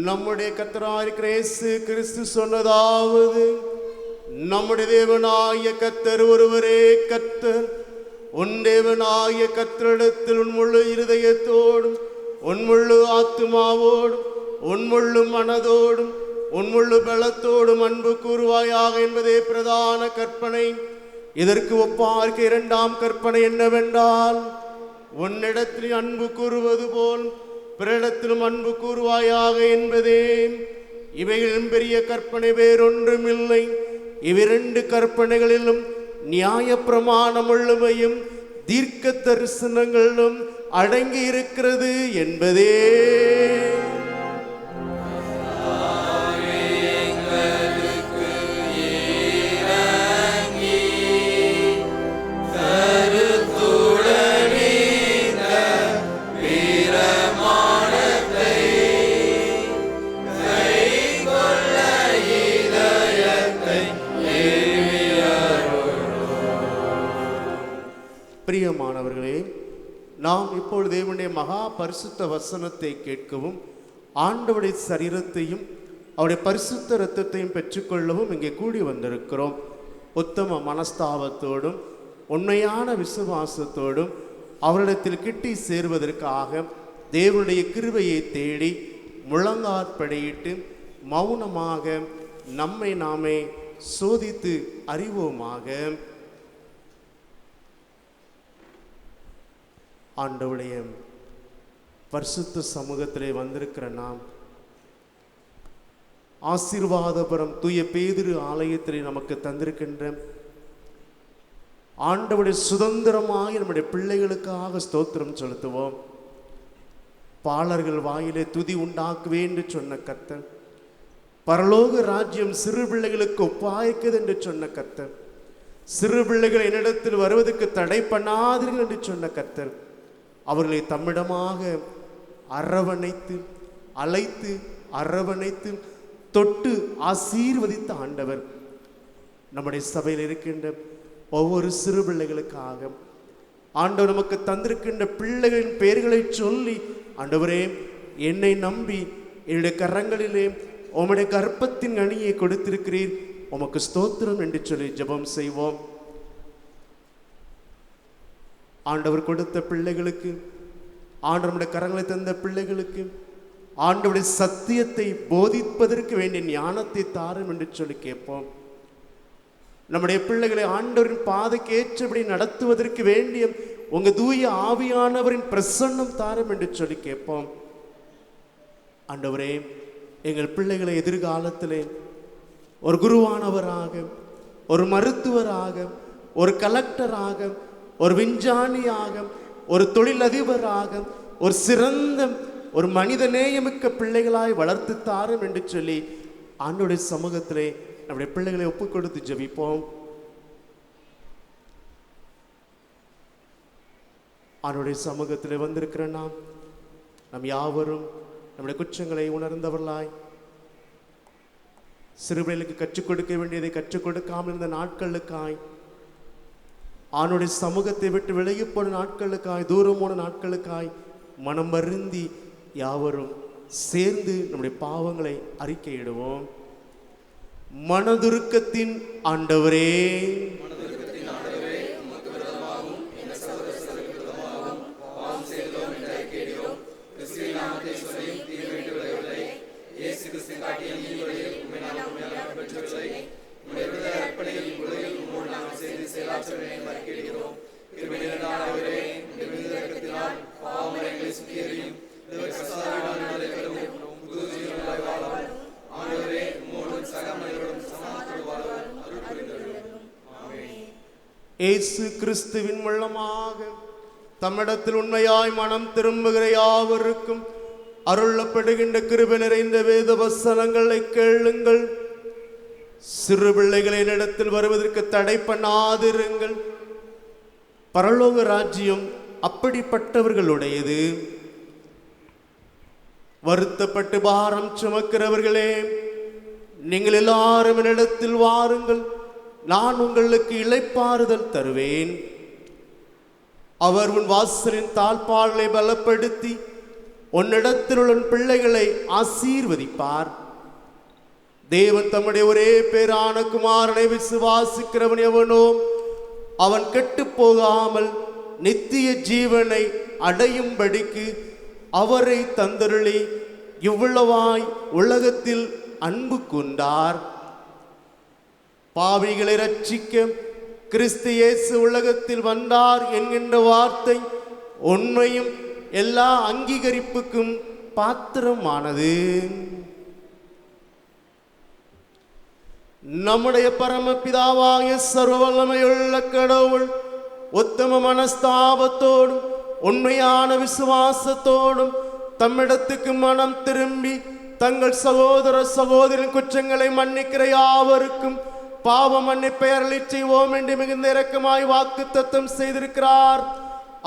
நம்முடைய கர்த்தராகிய இயேசு கிறிஸ்து சொன்னதாவது, நம்முடைய தேவனாகிய கர்த்தர் ஒருவரே கர்த்தர். உன் தேவனாகிய கர்த்தரிடத்தில் உன் முழு இருதயத்தோடும், உன் முழு ஆத்துமாவோடும், உன் முழு மனதோடும், உன் முழு பலத்தோடும் அன்பு கூறுவாயாக என்பதே பிரதான கற்பனை. இதற்கு ஒப்பார்க்க இரண்டாம் கற்பனை என்னவென்றால், உன்னிடத்தில் அன்பு கூறுவது போல் பிறரிடத்திலும் அன்பு கூறுவாயாக என்பதே. இவைகளிலும் பெரிய கற்பனை வேறொன்றுமில்லை. இவ்விரண்டு கற்பனைகளிலும் நியாய பிரமாணம் முழுமையும் தீர்க்க தரிசனங்களும் அடங்கி இருக்கிறது என்பதே. பிரியமானவர்களே, நாம் இப்பொழுது தேவனுடைய மகா பரிசுத்த வசனத்தை கேட்கவும் ஆண்டவருடைய சரீரத்தையும் அவருடைய பரிசுத்த இரத்தத்தையும் பெற்றுக்கொள்ளவும் இங்கே கூடி வந்திருக்கிறோம். உத்தம மனஸ்தாபத்தோடும் உண்மையான விசுவாசத்தோடும் அவரிடத்தில் கிட்டி சேர்வதற்காக தேவனுடைய கிருபையை தேடி முழங்காற்படியிட்டு மௌனமாக நம்மை நாமே சோதித்து அறிவோமாக. ஆண்டவருடைய பரிசுத்த சமூகத்திலே வந்திருக்கிற நாம் ஆசீர்வாதபுரம் தூய பேதுரு ஆலயத்திலே நமக்கு தந்திருக்கின்ற ஆண்டவருடைய சுதந்திரமாக நம்முடைய பிள்ளைகளுக்காக ஸ்தோத்திரம் செலுத்துவோம். பாலர்கள் வாயிலே துதி உண்டாக்குவே என்று சொன்ன கர்த்தர், பரலோக ராஜ்யம் சிறு பிள்ளைகளுக்கு ஒப்பாய்க்குது என்று சொன்ன கர்த்தர், சிறு பிள்ளைகள் என்னிடத்தில் வருவதற்கு தடை பண்ணாதீர்கள் என்று சொன்ன கர்த்தர், அவர்களை தம்மிடமாக அரவணைத்து அழைத்து அரவணைத்து தொட்டு ஆசீர்வதித்த ஆண்டவர் நம்முடைய சபையில் இருக்கின்ற ஒவ்வொரு சிறு பிள்ளைகளுக்காக ஆண்டவர் நமக்கு தந்திருக்கின்ற பிள்ளைகளின் பெயர்களை சொல்லி, ஆண்டவரே என்னை நம்பி என்னுடைய கரங்களிலே உம்முடைய கர்ப்பத்தின் அணியை கொடுத்திருக்கிறீர், உமக்கு ஸ்தோத்திரம் என்று சொல்லி ஜெபம் செய்வோம். ஆண்டவர் கொடுத்த பிள்ளைகளுக்கு, ஆண்டவருடைய கரங்களை தந்த பிள்ளைகளுக்கு ஆண்டவருடைய சத்தியத்தை போதிப்பதற்கு வேண்டிய ஞானத்தை தாரும் என்று சொல்லி கேட்போம். நம்முடைய பிள்ளைகளை ஆண்டவரின் பாதைக்கு ஏற்றபடி நடத்துவதற்கு வேண்டிய உங்க தூய ஆவியானவரின் பிரசன்னம் தாரும் என்று சொல்லி கேட்போம். ஆண்டவரே, எங்கள் பிள்ளைகளை எதிர்காலத்திலே ஒரு குருவானவராக, ஒரு மருத்துவராக, ஒரு கலெக்டராக, ஒரு விஞ்ஞானியாக, ஒரு தொழிலதிபராக, ஒரு சிறந்த ஒரு மனித நேயமிக்க பிள்ளைகளாய் வளர்த்து தாரும் என்று சொல்லி ஆண்டவருடைய சமூகத்திலே நம்முடைய பிள்ளைகளை ஒப்புக் கொடுத்து ஜெபிப்போம். ஆண்டவருடைய சமூகத்திலே வந்திருக்கிற நாம் யாவரும் நம்முடைய குற்றங்களை உணர்ந்தவர்களாய், சிறுபிள்ளைகளுக்கு கற்றுக் கொடுக்க வேண்டியதை கற்றுக் கொடுக்காமல் இருந்த நாட்களுக்காய், ஆண்டவருடைய சமூகத்தை விட்டு விலகி போன நாட்களுக்காய், தூரம் போன நாட்களுக்காய் மனம் வருந்தி யாவரும் சேர்ந்து நம்முடைய பாவங்களை அறிக்கையிடுவோம். மனதுருக்கத்தின் ஆண்டவரே, இயேசு கிறிஸ்துவின் மூலமாக தம்மிடத்தில் உண்மையாய் மனம் திரும்புகிற யாவருக்கும் அருளப்படுகின்ற கிருபை நிறைந்த வேத வசனங்களை கேளுங்கள். சிறு பிள்ளைகளை என்னிடத்தில் வருவதற்கு தடை பண்ணாதிருங்கள். பரலோக ராஜ்யம் அப்படிப்பட்டவர்களுடையது. வருத்தப்பட்டு பாரம் சுமக்கிறவர்களே, நீங்கள் எல்லாரும் என்னிடத்தில் வாருங்கள், நான் உங்களுக்கு இளைப்பாறுதல் தருவேன். அவர் உன் வாசலின் தாழ்பாளை பலப்படுத்தி உன்னிடத்தில் உள்ள பிள்ளைகளை ஆசீர்வதிப்பார். தேவன் தம்முடைய ஒரே பேரான குமாரனை விசுவாசிக்கிறவன் எவனோ அவன் கெட்டு போகாமல் நித்திய ஜீவனை அடையும்படிக்கு அவரை தந்தருளி இவ்வளவாய் உலகத்தில் அன்பு கொண்டார். பாவிகளை ரட்சிக்க கிறிஸ்து இயேசு உலகத்தில் வந்தார் என்கின்ற வார்த்தை உண்மையும் எல்லா அங்கீகரிப்புக்கும் பாத்திரமானது. நம்முடைய பரமபிதாவாகிய சர்வ வல்லமையுள்ள கடவுள் உத்தம மனஸ்தாபத்தோடும் உண்மையான விசுவாசத்தோடும் தம்மிடத்துக்கு மனம் திரும்பி தங்கள் சகோதர சகோதரின் குற்றங்களை மன்னிக்கிற யாவருக்கும் பாவ மன்னிப்பை அருளிச் செய்வோம் என்று மிகுந்த இரக்கமாய் வாக்குத்தத்தம் செய்திருக்கிறார்.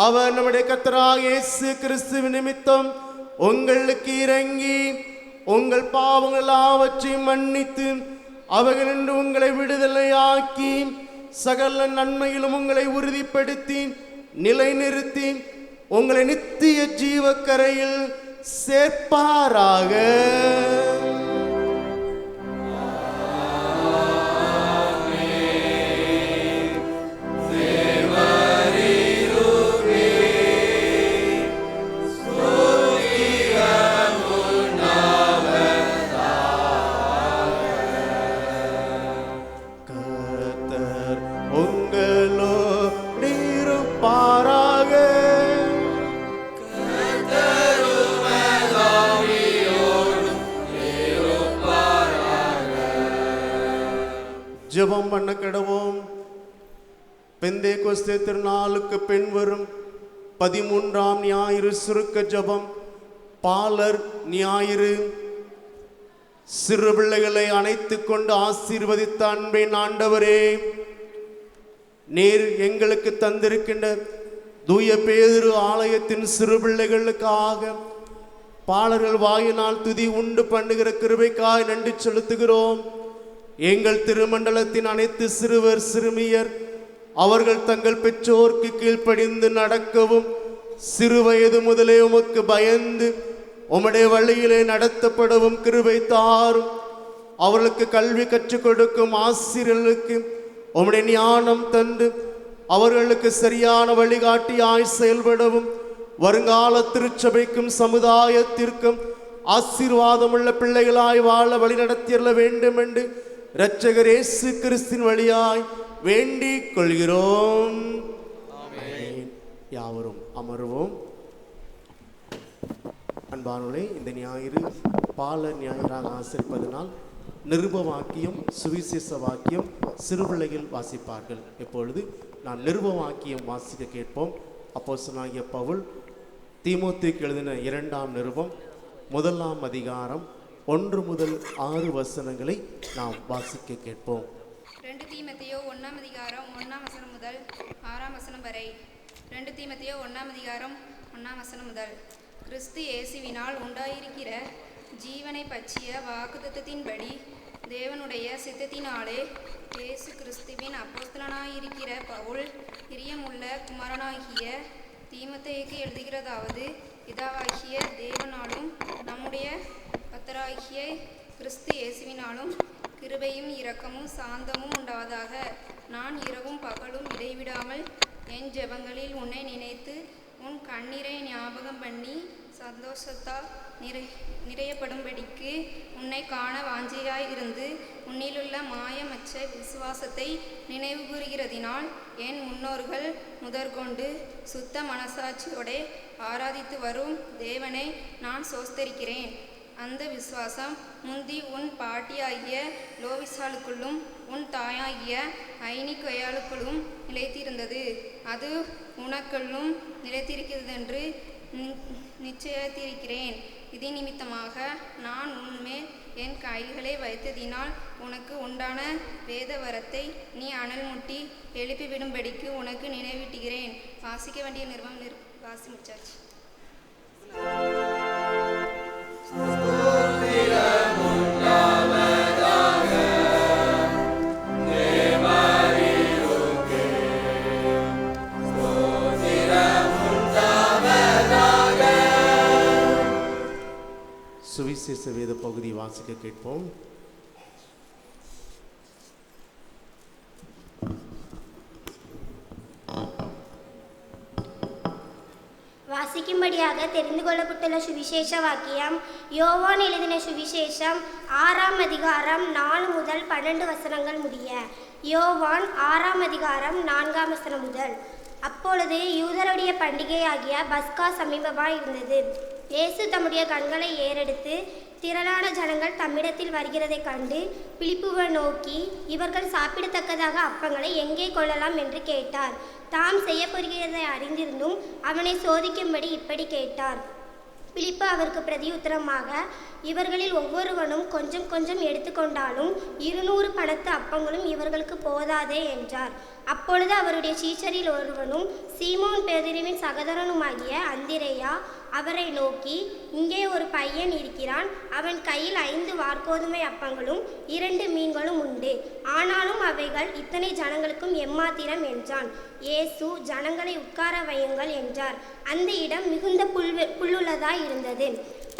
அவர் நம்முடைய கர்த்தராகிய இயேசு கிறிஸ்து நிமித்தம் உங்களுக்கு இறங்கி உங்கள் பாவங்கள் எல்லாவற்றையும் மன்னித்து அவைகளின்று உங்களை விடுதலையாக்கி சகல நன்மையிலும் உங்களை உறுதிப்படுத்தி நிலைநிறுத்தி உங்களை நித்திய ஜீவக்கரையில் சேர்ப்பாராக. ஜெபம் பண்ண கிடவோம். பெந்தேகோஸ்தே திருநாளுக்கு பின் வரும் 13ஆம் ஞாயிறு சுருக்க ஜெபம். பாலர் ஞாயிறு. சிறு பிள்ளைகளை அணைத்து கொண்டு ஆசீர்வதித்த அன்பின் ஆண்டவரே, நீர் எங்களுக்கு தந்திருக்கின்ற தூய பேதுரு ஆலயத்தின் சிறு பிள்ளைகளுக்காக பாலர்கள் வாயினால் துதி உண்டு பண்ணுகிற கிருபைக்காய் நன்றி செலுத்துகிறோம். எங்கள் திருமண்டலத்தின் அனைத்து சிறுவர் சிறுமியர் அவர்கள் தங்கள் பெற்றோருக்கு கீழ்ப்படிந்து நடக்கவும் சிறு வயது முதலே உமக்கு பயந்து உம்முடைய வழியிலே நடத்தப்படவும் கிருபை தாரும். அவர்களுக்கு கல்வி கற்றுக் கொடுக்கும் ஆசிரியர்களுக்கு உம்முடைய ஞானம் தந்து அவர்களுக்கு சரியான வழிகாட்டியாய் செயல்படவும் வருங்கால திருச்சபைக்கும் சமுதாயத்திற்கும் ஆசீர்வாதமுள்ள பிள்ளைகளாய் வாழ வழிநடத்தியல்ல வேண்டும் என்று இரட்சகர் இயேசு கிறிஸ்துவின் வழியாய் வேண்டிக் கொள்கிறோம். ஆமென். யாவரும் அமர்வோம். அன்பானவர்களே, இந்த ஞாயிறு பாலர் ஞாயிறாக ஆசரிப்பதனால் நிருப வாக்கியம் சுவிசேஷ வாக்கியம் சிறு பிள்ளைகள் வாசிப்பார்கள். இப்பொழுது நான் நிருப வாக்கியம் வாசிக்க கேட்போம். அப்போஸ்தலனாகிய பவுல் தீமோத்தேயுக்கு எழுதின 2ஆம் நிருபம் 1ஆம் அதிகாரம் 1 முதல் 6 வசனங்களை நாம் வாசிக்க கேட்போம். 2 தீமோத்தேயு 1ஆம் அதிகாரம் 1ஆம் வசனம் முதல் 6ஆம் வசனம் வரை. 2 தீமோத்தேயு 1ஆம் அதிகாரம் 1ஆம் வசனம் முதல். கிறிஸ்து இயேசுவினால் உண்டாயிருக்கிற ஜீவனை பற்றிய வாக்குத்தத்தத்தின்படி தேவனுடைய சித்தத்தினாலே இயேசு கிறிஸ்துவின் அப்போஸ்தலனாயிருக்கிற பவுல் பிரியமுள்ள குமாரனாகிய தீமோத்தேயுக்கு எழுதுகிறதாவது, பிதாவாகிய தேவனாலும் நம்முடைய கர்த்தராகிய கிறிஸ்து இயேசுவினாலும் கிருபையும் இரக்கமும் சாந்தமும் உண்டாவதாக. நான் இரவும் பகலும் இடைவிடாமல் என் ஜெபங்களில் உன்னை நினைத்து உன் கண்ணீரை ஞாபகம் பண்ணி சந்தோஷத்தால் நிறையப்படும்படிக்கு உன்னை காண வாஞ்சையாய் இருந்து உன்னிலுள்ள மாயமற்ற விசுவாசத்தை நினைவு கூறுகிறதினால் என் முன்னோர்கள் முதற்கொண்டு சுத்த மனசாட்சியோടെ ஆராதித்து வரும் தேவனை நான் சோஸ்தரிக்கிறேன். அந்த விசுவாசம் முந்தி உன் பாட்டியாகிய லோவிசாளுக்குள்ளும் உன் தாயாகிய ஐனிகொயாளுக்குள்ளும் நிலைத்திருந்தது. அது உனக்குள்ளும் நிலைத்திருக்கிறதென்று நிச்சயித்திருக்கிறேன். இது நிமித்தமாக நான் உன்மேல் என் கைகளை வைத்ததினால் உனக்கு உண்டான வேத வரத்தை நீ அனல் முட்டி எழுப்பிவிடும்படிக்கு உனக்கு நினைவூட்டுகிறேன். வாசிக்க வேண்டிய நிறுவம் வாசி முடிச்சாச்சு. சுவிசேஷ வேத பகுதி வாசிக்க கேட்போம். வாசிக்கும்படியாக தெரிந்து கொள்ளப்பட்டுள்ள சுவிசேஷ வாக்கியம் யோவான் எழுதின சுவிசேஷம் 6ஆம் அதிகாரம் 4 முதல் 12 வசனங்கள் முடிய. யோவான் 6ஆம் அதிகாரம் 4ஆம் வசனம் முதல். அப்பொழுது யூதருடைய பண்டிகையாகிய பஸ்கா சமீபமாய் இருந்தது. இயேசு தம்முடைய கண்களை ஏறெடுத்து திரளான ஜனங்கள் தம்மிடத்தில் வருகிறதைக் கண்டு பிலிப்புவை நோக்கி, இவர்கள் சாப்பிடத்தக்கதாக அப்பங்களை எங்கே கொள்ளலாம் என்று கேட்டார். தாம் செய்யப்படுகிறதை அறிந்திருந்தும் அவனை சோதிக்கும்படி இப்படி கேட்டார். பிலிப்பு அவருக்கு பிரதியுத்தரமாக, இவர்களில் ஒவ்வொருவனும் கொஞ்சம் கொஞ்சம் எடுத்துக்கொண்டாலும் 200 பணத்து அப்பங்களும் இவர்களுக்கு போதாதே என்றார். அப்பொழுது அவருடைய சீஷரில் ஒருவனும் சீமோன் பேதுருவின் சகோதரனுமாகிய அந்திரேயா அவரை நோக்கி, இங்கே ஒரு பையன் இருக்கிறான். அவன் கையில் 5 வாற்கோதுமை அப்பங்களும் 2 மீன்களும் உண்டு. ஆனாலும் அவைகள் இத்தனை ஜனங்களுக்கும் எம்மாத்திரம் என்றான். இயேசு, ஜனங்களை உட்கார வையுங்கள் என்றார். அந்த இடம் மிகுந்த புல்லுள்ளதாய் இருந்தது.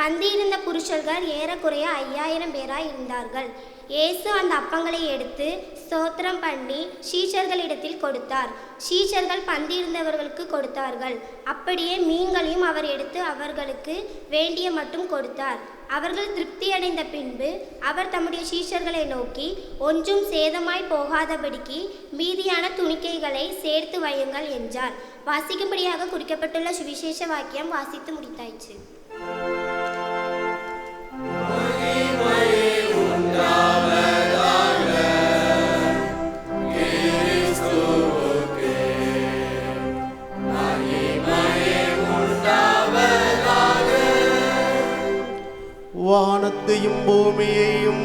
பந்தியிருந்த புருஷர்கள் ஏறக்குறைய 5000 பேராய் இருந்தார்கள். இயேசு அந்த அப்பங்களை எடுத்து ஸ்தோத்திரம் பண்ணி சீஷர்களிடத்தில் கொடுத்தார். சீஷர்கள் பந்தியிருந்தவர்களுக்கு கொடுத்தார்கள். அப்படியே மீன்களையும் அவர் எடுத்து அவர்களுக்கு வேண்டிய மட்டும் கொடுத்தார். அவர்கள் திருப்தி அடைந்த பின்பு அவர் தம்முடைய சீஷர்களை நோக்கி, ஒன்றும் சேதமாய் போகாதபடிக்கு மீதியான துணிக்கைகளை சேர்த்து வையுங்கள் என்றார். வாசிக்கும்படியாக குறிக்கப்பட்டுள்ள சுவிசேஷ வாக்கியம் வாசித்து முடித்தாயிற்று. வானத்தையும் பூமியையும்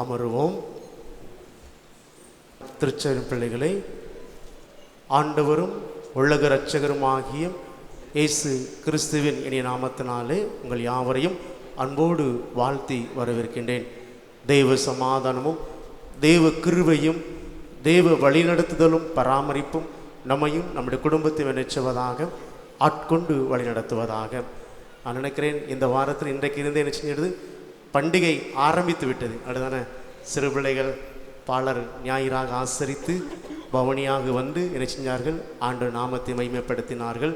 அமருவோம். திருச்செரும் பிள்ளைகளை, ஆண்டவரும் உலக இரட்சகருமாகிய இயேசு கிறிஸ்துவின் இனிய நாமத்தினாலே உங்கள் யாவரையும் அன்போடு வாழ்த்தி வரவேற்கின்றேன். தெய்வ சமாதானமும் தெய்வ கிருபையும் தெய்வ வழிநடத்துதலும் பராமரிப்பும் நம்மையும் நம்முடைய குடும்பத்தை நினைச்சுவதாக ஆட்கொண்டு வழிநடத்துவதாக. நான் நினைக்கிறேன் இந்த வாரத்தில் இன்றைக்கு இருந்து என்ன செய்கிறது, பண்டிகை ஆரம்பித்து விட்டது. அதுதானே, சிறு பிள்ளைகள் பாலர் ஞாயிறாக ஆசரித்து பவனியாக வந்து என்ன செஞ்சார்கள், ஆண்டு நாமத்தை மகிமைப்படுத்தினார்கள்.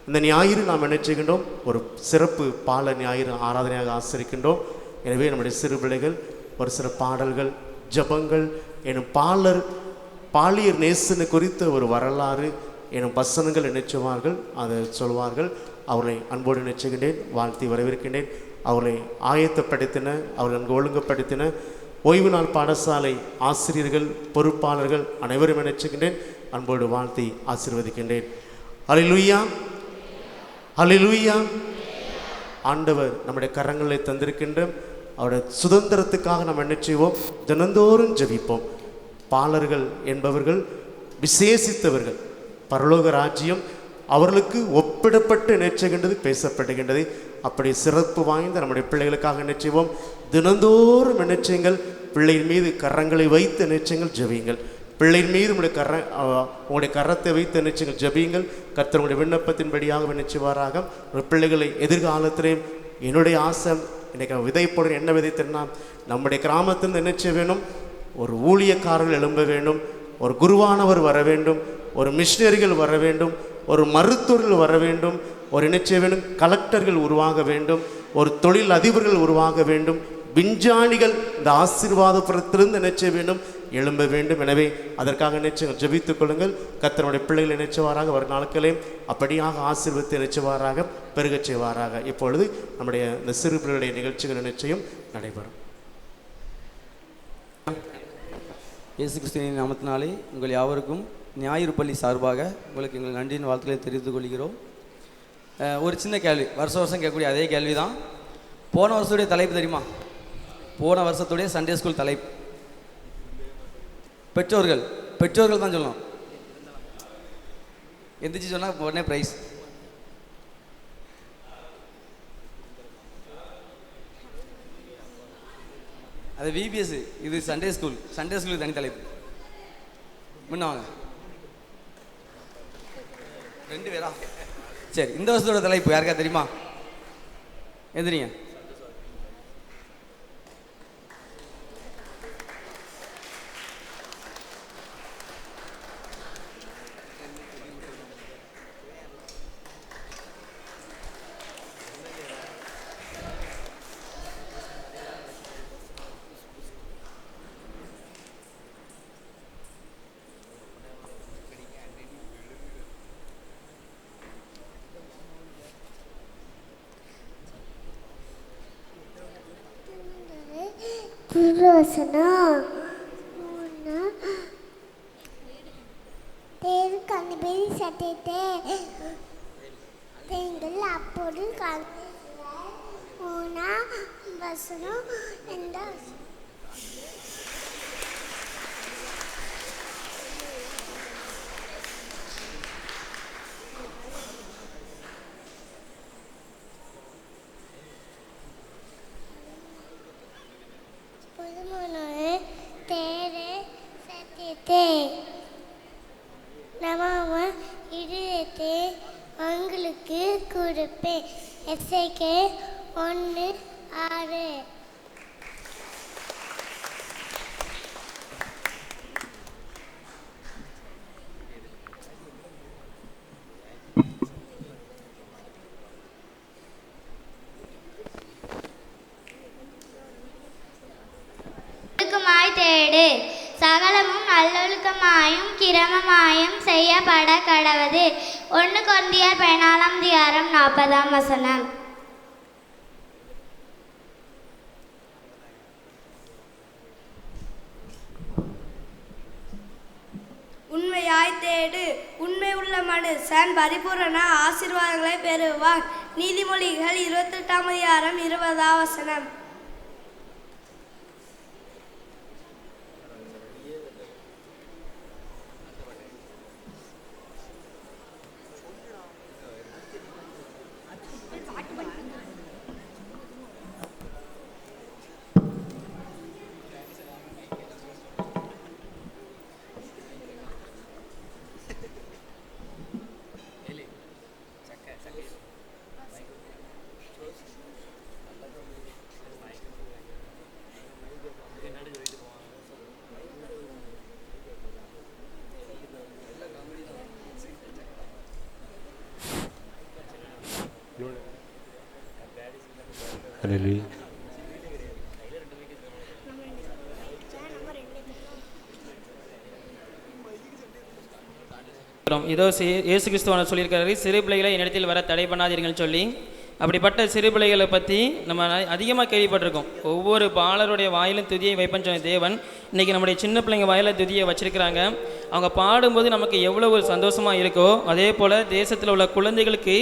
இந்த ஞாயிறு நாம் என்ன செய்கின்றோம், ஒரு சிறப்பு பாலர் ஞாயிறு ஆராதனையாக ஆசரிக்கின்றோம். எனவே நம்முடைய சிறு பிள்ளைகள் ஒரு சில பாடல்கள், ஜபங்கள் எனும் பாலியர் நேசனை குறித்த ஒரு வரலாறு எனும் வசனங்கள் நினைச்சுவார்கள், அதை சொல்வார்கள். அவர்களை அன்போடு நினைச்சுகின்றேன், வாழ்த்தி வரவேற்கின்றேன். அவர்களை ஆயத்தப்படுத்தின, அவர்கள் அங்கு ஒழுங்குபடுத்தின ஓய்வு நாள் பாடசாலை ஆசிரியர்கள், பொறுப்பாளர்கள் அனைவரும் நினைச்சுகின்றேன். அன்போடு வாழ்த்தி ஆசீர்வதிக்கின்றேன். அல்லேலூயா, அல்லேலூயா. ஆண்டவர் நம்முடைய கரங்களை தந்திருக்கின்ற அவருடைய சுதந்திரத்துக்காக நாம் என்ன செய்வோம்? தினந்தோறும் ஜெபிப்போம். பாலர்கள் என்பவர்கள் விசேஷித்தவர்கள். பரலோக ராஜ்யம் அவர்களுக்கு ஒப்பிடப்பட்டு நினைச்சுகின்றது, பேசப்படுகின்றது. அப்படி சிறப்பு வாய்ந்த நம்முடைய பிள்ளைகளுக்காக நினைச்சுவோம். தினந்தோறும் நினைச்சுங்கள். பிள்ளையின் மீது கரங்களை வைத்து நினைச்சுங்கள், ஜெபியுங்கள். பிள்ளையின் மீது உங்களுடைய கரத்தை வைத்து நினைச்சுங்கள், ஜெபியுங்கள். கர்த்தருடைய விண்ணப்பத்தின்படியாக நினைச்சுவாராக. ஒரு பிள்ளைகளை எதிர்காலத்திலேயும் என்னுடைய ஆசை இன்றைக்கி விதைப்போடு என்ன விதைத்தனா, நம்முடைய கிராமத்தில் நினைச்ச வேணும், ஒரு ஊழியக்காரர்கள் எழும்ப வேண்டும், ஒரு குருவானவர் வர வேண்டும், ஒரு மிஷினரிகள் வர வேண்டும், ஒரு மருத்துவர்கள் வர வேண்டும், ஒரு நினைச்ச வேண்டும் கலெக்டர்கள் உருவாக வேண்டும், ஒரு தொழில் அதிபர்கள் உருவாக வேண்டும், விஞ்ஞானிகள் இந்த ஆசீர்வாதபுரத்திலிருந்து நினைச்ச வேண்டும், எழும்ப வேண்டும். எனவே அதற்காக நினைச்சு ஜெபித்துக் கொள்ளுங்கள். கர்த்தருடைய பிள்ளைகளை நினைச்சவாராக வரும் நாட்களையும் அப்படியாக ஆசீர்வதித்து நினைச்சவாராக பெருகச் செய்வாராக. இப்பொழுது நம்முடைய இந்த சிறு பிள்ளைகளுடைய நிகழ்ச்சிகள் நிச்சயம் நடைபெறும். இயேசு கிறிஸ்துவின் நாமத்தினாலே உங்கள் யாவருக்கும் ஞாயிறு பள்ளி சார்பாக உங்களுக்கு எங்கள் நன்றியின் வாழ்த்துக்களை தெரிவித்துக் கொள்கிறோம். ஒரு சின்ன கேள்வி, வருஷம் வருஷம் கேட்கக்கூடிய அதே கேள்வி தான். போன வருஷத்துடைய தலைப்பு தெரியுமா? போன வருஷத்துடைய சண்டே ஸ்கூல் தலைப்பு பெற்றோர்கள் தான் சொல்லணும். எந்திரிச்சு சொன்னால் உடனே ப்ரைஸ். அது விபிஎஸ், இது சண்டே ஸ்கூலுக்கு தனி தலைப்பு. முன்ன வாங்க, 2 பேரா? சரி, இந்த வருஷத்தோட தலைப்பு யாருக்கா தெரியுமா? எந்திரிங்க. உங்களுக்கு கொடுப்பேன். எஸ்ஐகே 1:6. தேடு, சகலமும் நல்லொழுக்கமாயும் கிரமமாயும் செய்யப்பட கடவது. 1 கொரிந்தியர் 14:40. உண்மையாய் தேடு, உண்மை உள்ள மனுஷன் பரிபூரண ஆசீர்வாதங்களை பெறுவான். நீதிமொழிகள் 28:20. இதோ இயேசு கிறிஸ்துவான சொல்லியிருக்காரு, சிறு பிள்ளைகளை என்னிடத்தில் வர தடை பண்ணாதீர்கள் சொல்லி. அப்படிப்பட்ட சிறு பிள்ளைகளை பற்றி நம்ம அதிகமாக கேள்விப்பட்டிருக்கோம். ஒவ்வொரு பாலருடைய வாயிலும் துதியை வைப்பன்னு சொன்ன தேவன் இன்றைக்கி நம்முடைய சின்ன பிள்ளைங்க வாயில துதியை வச்சிருக்கிறாங்க. அவங்க பாடும்போது நமக்கு எவ்வளோ ஒரு சந்தோஷமாக இருக்கோ, அதே போல் தேசத்தில் உள்ள குழந்தைகளுக்கு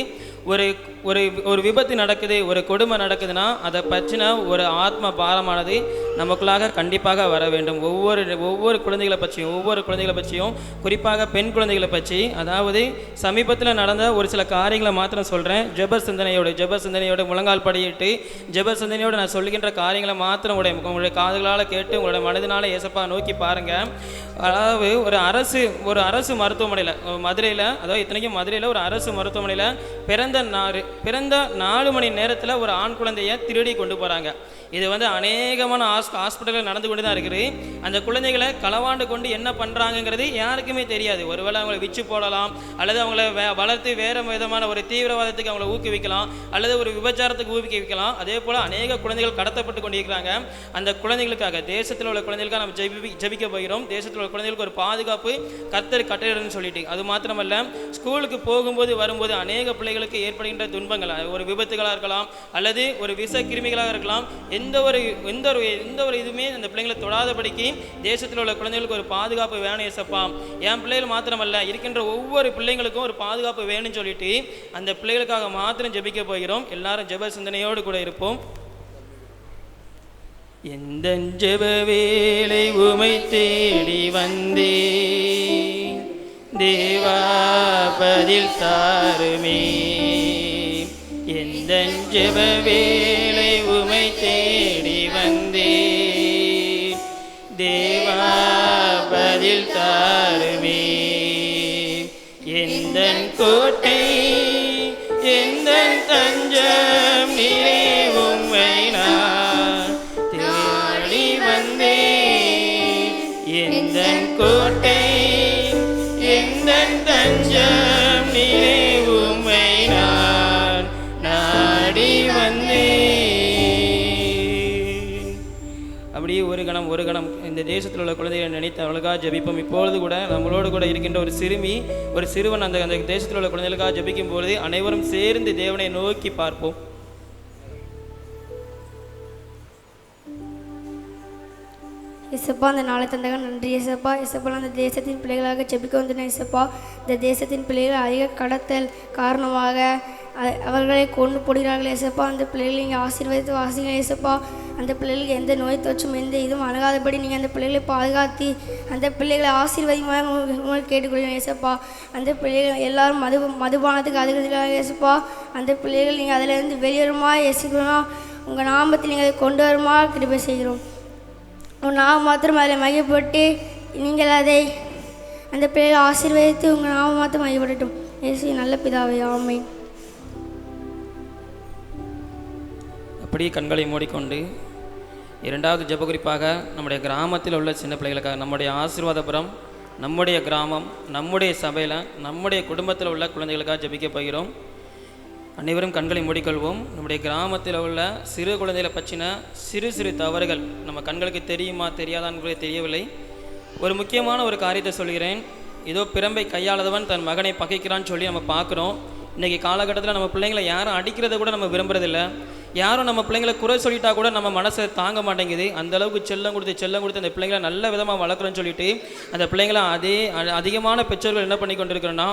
ஒரு ஒரு ஒரு விபத்து நடக்குது, ஒரு கொடுமை நடக்குதுன்னா அதை பற்றின ஒரு ஆத்ம பாரமானது நமக்குள்ளாக கண்டிப்பாக வர வேண்டும். ஒவ்வொரு குழந்தைகளை பற்றியும் குறிப்பாக பெண் குழந்தைகளை பற்றி, அதாவது சமீபத்தில் நடந்த ஒரு சில காரியங்களை மாத்திரம் சொல்கிறேன். ஜெப சிந்தனையோட முழங்கால் படியிட்டு ஜெப சிந்தனையோடு நான் சொல்லுகின்ற காரியங்களை மாத்திரம் உங்களுடைய காதுகளால் கேட்டு உங்களுடைய மனதினால ஏசப்பா நோக்கி பாருங்கள். அதாவது ஒரு அரசு மருத்துவமனையில் மதுரையில், அதாவது இத்தனைக்கும் மதுரையில் ஒரு அரசு மருத்துவமனையில் பிறந்த 4 மணி நேரத்தில் ஒரு ஆண் குழந்தையை திருடி கொண்டு போகிறாங்க. இது அநேகமான ஹாஸ்பிட்டலில் நடந்து கொண்டு தான் இருக்குது. அந்த குழந்தைகளை களவாண்டு கொண்டு என்ன பண்ணுறாங்கங்கிறது யாருக்குமே தெரியாது. ஒருவேளை அவங்களை விச்சு போடலாம், அல்லது அவங்கள வளர்த்து வேறு விதமான ஒரு தீவிரவாதத்துக்கு அவங்கள ஊக்குவிக்கலாம், அல்லது ஒரு விபச்சாரத்துக்கு ஊக்குவிக்கலாம். அதே போல் அநேக குழந்தைகள் கடத்தப்பட்டு கொண்டிருக்கிறாங்க. அந்த குழந்தைகளுக்காக, தேசத்தில் உள்ள குழந்தைகளுக்காக நம்ம ஜெபிக்க போகிறோம். தேசத்தில் உள்ள குழந்தைகளுக்கு ஒரு பாதுகாப்பு கர்த்தர் கட்டளைன்னு சொல்லிட்டு, அது மாத்திரமல்ல இதுக்கு போகும்போது வரும்போது அநேக பிள்ளைகளுக்கு ஏற்படுகின்ற துன்பங்கள், ஒரு விபத்துகளாக இருக்கலாம், அல்லது ஒரு விஷ கிருமிகளாக இருக்கலாம், எந்த ஒரு இதுவுமே அந்த பிள்ளைங்களை தொடாதபடிக்கு தேசத்தில் உள்ள குழந்தைகளுக்கு ஒரு பாதுகாப்பு வேணும் ஏசப்பா. என் பிள்ளைகள் மாத்திரமல்ல, இருக்கின்ற ஒவ்வொரு பிள்ளைங்களுக்கும் ஒரு பாதுகாப்பு வேணும்னு சொல்லிட்டு அந்த பிள்ளைகளுக்காக மாத்திரம் ஜெபிக்க போகிறோம். எல்லாரும் ஜெப சிந்தனையோடு கூட இருப்போம். எந்த ஜெப வேளை உமை தேடி வந்தே தேவா பதில் தாருமே. எந்த ஜெப வேளை உமை தேடி வந்தே தேவா பதில் தாருமே. எந்த கோட்டை எந்த தஞ்சம் நீரே உம்மை நான் தேடி வந்தே. எந்த கோட்டை எந்த தஞ்சம் நீரே உம்மை நான் நாடி வந்தே. அப்படியே ஒரு கணம் இந்த தேசத்தில் உள்ள குழந்தைகளை நினைத்து அவளுக்காக ஜெபிப்போம். இப்பொழுது கூட நம்மளோடு கூட இருக்கின்ற ஒரு சிறுவன் அந்த தேசத்தில் உள்ள குழந்தைகளுக்காக ஜெபிக்கும் பொழுது அனைவரும் சேர்ந்து தேவனை நோக்கி பார்ப்போம். இசப்பா, அந்த நாளை தந்தக நன்றி இசப்பா. இசப்பா, அந்த தேசத்தின் பிள்ளைகளாக ஜெபிக்க வந்தேன் இசப்பா. இந்த தேசத்தின் பிள்ளைகள் அதிக கடத்தல் காரணமாக அவர்களை கொண்டு போடுகிறார்கள் இசப்பா. அந்த பிள்ளைகளை நீங்கள் ஆசீர்வதித்து வாசிங்க இசப்பா. அந்த பிள்ளைகளுக்கு எந்த நோய் தொற்றும் எந்த இதுவும் அணுகாதபடி நீங்கள் அந்த பிள்ளைகளை பாதுகாத்து அந்த பிள்ளைகளை ஆசீர்வதிமாக உங்களுக்கு கேட்டுக்கொள்கிறேன் இசப்பா. அந்த பிள்ளைகள் எல்லாரும் மதுபானத்துக்கு அதிகமாக இசப்பா. அந்த பிள்ளைகள் நீங்கள் அதிலிருந்து வெளியேறுமா இயேசுக்கணும். உங்கள் நாமத்தில் நீங்கள் அதை கொண்டு வருமா கிருபை செய்கிறோம். நாம் மாத்திரம் அதில் மையப்பட்டு நீங்கள் அதை அந்த பிள்ளைகளை ஆசீர்வதித்து உங்கள் நாம மாத்திரம் மையப்படட்டும். இயேசு நல்ல பிதாவே, ஆமென். அப்படியே கண்களை மூடிக்கொண்டு இரண்டாவது ஜெப குறிப்பாக நம்முடைய கிராமத்தில் உள்ள சின்ன பிள்ளைகளுக்காக, நம்முடைய ஆசீர்வாதபுரம், நம்முடைய கிராமம், நம்முடைய சபையில், நம்முடைய குடும்பத்தில் உள்ள குழந்தைகளுக்காக ஜெபிக்க போகிறோம். அனைவரும் கண்களை மூடிக்கொள்வோம். நம்முடைய கிராமத்தில் உள்ள சிறு குழந்தைகளை பற்றின சிறு தவறுகள் நம்ம கண்களுக்கு தெரியுமா தெரியாதான்னு தெரியவில்லை. ஒரு முக்கியமான ஒரு காரியத்தை சொல்கிறேன். ஏதோ பிரம்பை கையாளதவன் தன் மகனை பகைக்கிறான்னு சொல்லி நம்ம பார்க்குறோம். இன்றைக்கி காலகட்டத்தில் நம்ம பிள்ளைங்களை யாரும் அடிக்கிறத கூட நம்ம விரும்புறதில்லை. யாரும் நம்ம பிள்ளைங்களை குறை சொல்லிட்டா கூட நம்ம மனசை தாங்க மாட்டேங்குது. அந்தளவுக்கு செல்லம் கொடுத்து அந்த பிள்ளைங்களை நல்ல விதமாக வளர்க்குறோன்னு சொல்லிட்டு அந்த பிள்ளைங்களை அதிகமான பெற்றோர்கள் என்ன பண்ணி கொண்டிருக்கிறோன்னா